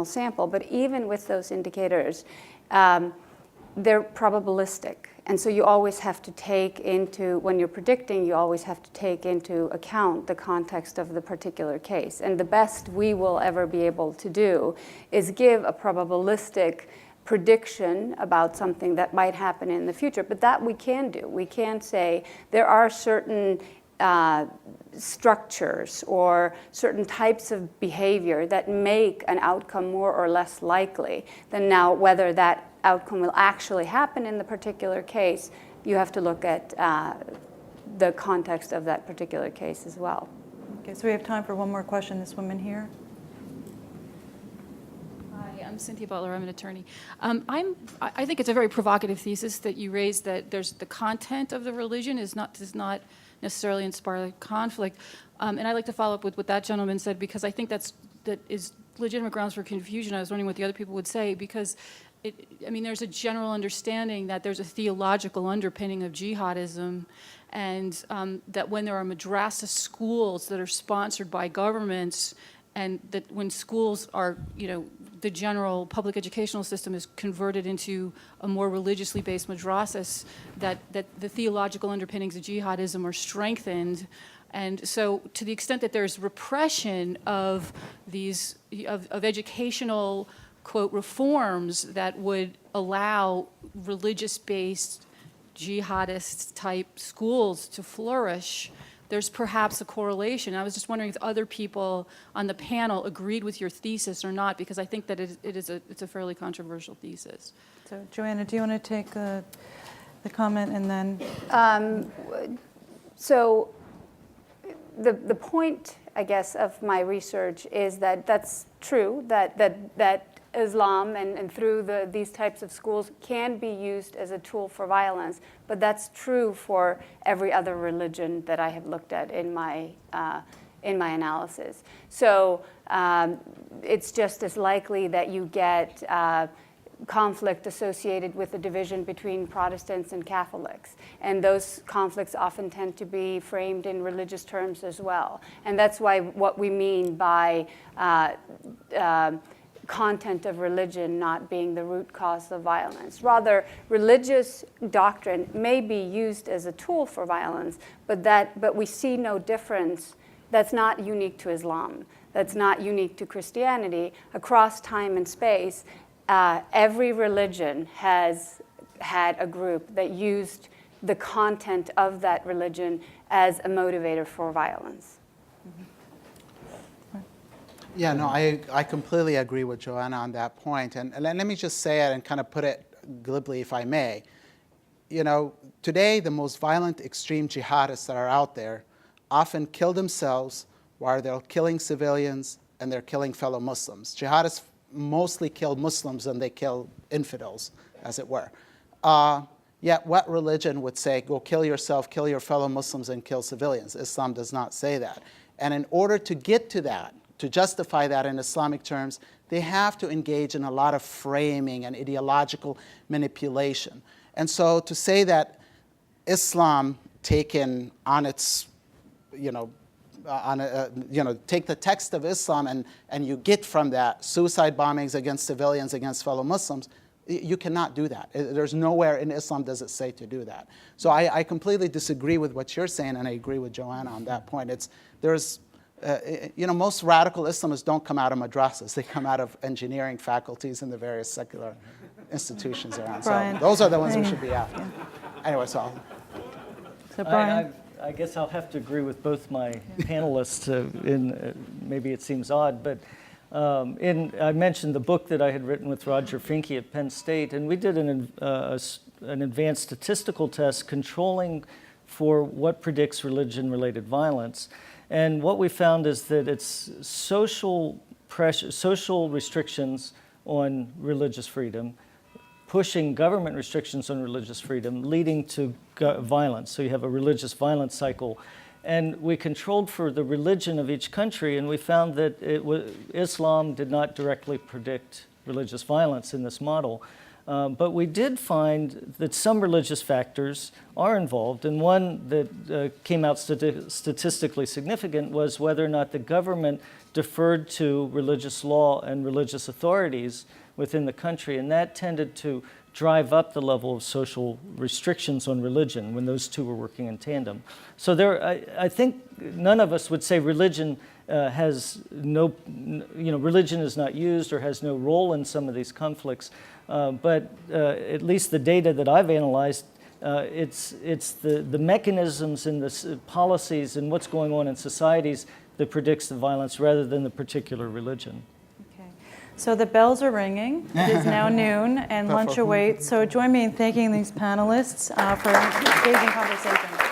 sample. But even with those indicators, they're probabilistic. And so you always have to take into, when you're predicting, you always have to take into account the context of the particular case. And the best we will ever be able to do is give a probabilistic prediction about something that might happen in the future. But that we can do. We can say there are certain structures or certain types of behavior that make an outcome more or less likely than now whether that outcome will actually happen in the particular case. You have to look at the context of that particular case as well. Okay, so we have time for one more question. This woman here. Hi, I'm Cynthia Butler. I'm an attorney. I think it's a very provocative thesis that you raised, that there's the content of the religion does not necessarily inspire conflict. And I'd like to follow up with what that gentleman said, because I think that is legitimate grounds for confusion. I was wondering what the other people would say, because there's a general understanding that there's a theological underpinning of jihadism, and that when there are madrasa schools that are sponsored by governments, and that when schools are, the general public educational system is converted into a more religiously based madrasas, that the theological underpinnings of jihadism are strengthened. And so to the extent that there's repression of these, of educational, quote, reforms that would allow religious-based jihadist-type schools to flourish, there's perhaps a correlation. I was just wondering if other people on the panel agreed with your thesis or not, because I think that it's a fairly controversial thesis. So, Joanna, do you want to take the comment and then? So the point, I guess, of my research is that that's true, that Islam and through these types of schools can be used as a tool for violence, but that's true for every other religion that I have looked at in my analysis. So it's just as likely that you get conflict associated with the division between Protestants and Catholics. And those conflicts often tend to be framed in religious terms as well. And that's why what we mean by content of religion not being the root cause of violence. Rather, religious doctrine may be used as a tool for violence, but we see no difference. That's not unique to Islam. That's not unique to Christianity. Across time and space, every religion has had a group that used the content of that religion as a motivator for violence. Yeah, no, I completely agree with Joanna on that point. And let me just say it and kind of put it glibly, if I may. You know, today the most violent extreme jihadists that are out there often kill themselves while they're killing civilians and they're killing fellow Muslims. Jihadists mostly kill Muslims and they kill infidels, as it were. Yet what religion would say, go kill yourself, kill your fellow Muslims, and kill civilians? Islam does not say that. And in order to get to that, to justify that in Islamic terms, they have to engage in a lot of framing and ideological manipulation. And so to say that Islam taken on its, take the text of Islam and you get from that suicide bombings against civilians, against fellow Muslims, you cannot do that. There's nowhere in Islam does it say to do that. So I completely disagree with what you're saying, and I agree with Joanna on that point. Most radical Islamists don't come out of madrasas. They come out of engineering faculties in the various secular institutions around. Brian, so those are the ones we should be after. Anyway, so Brian. I guess I'll have to agree with both my panelists. Maybe it seems odd, but I mentioned the book that I had written with Roger Finke at Penn State, and we did an advanced statistical test controlling for what predicts religion-related violence. And what we found is that it's social pressure, social restrictions on religious freedom, pushing government restrictions on religious freedom, leading to violence. So you have a religious violence cycle. And we controlled for the religion of each country, and we found that Islam did not directly predict religious violence in this model. But we did find that some religious factors are involved, and one that came out statistically significant was whether or not the government deferred to religious law and religious authorities within the country, and that tended to drive up the level of social restrictions on religion when those two were working in tandem. So I think none of us would say religion religion is not used or has no role in some of these conflicts. But at least the data that I've analyzed, it's the mechanisms and the policies and what's going on in societies that predicts the violence rather than the particular religion. Okay. So the bells are ringing. It is now noon and lunch awaits. So join me in thanking these panelists for engaging conversation.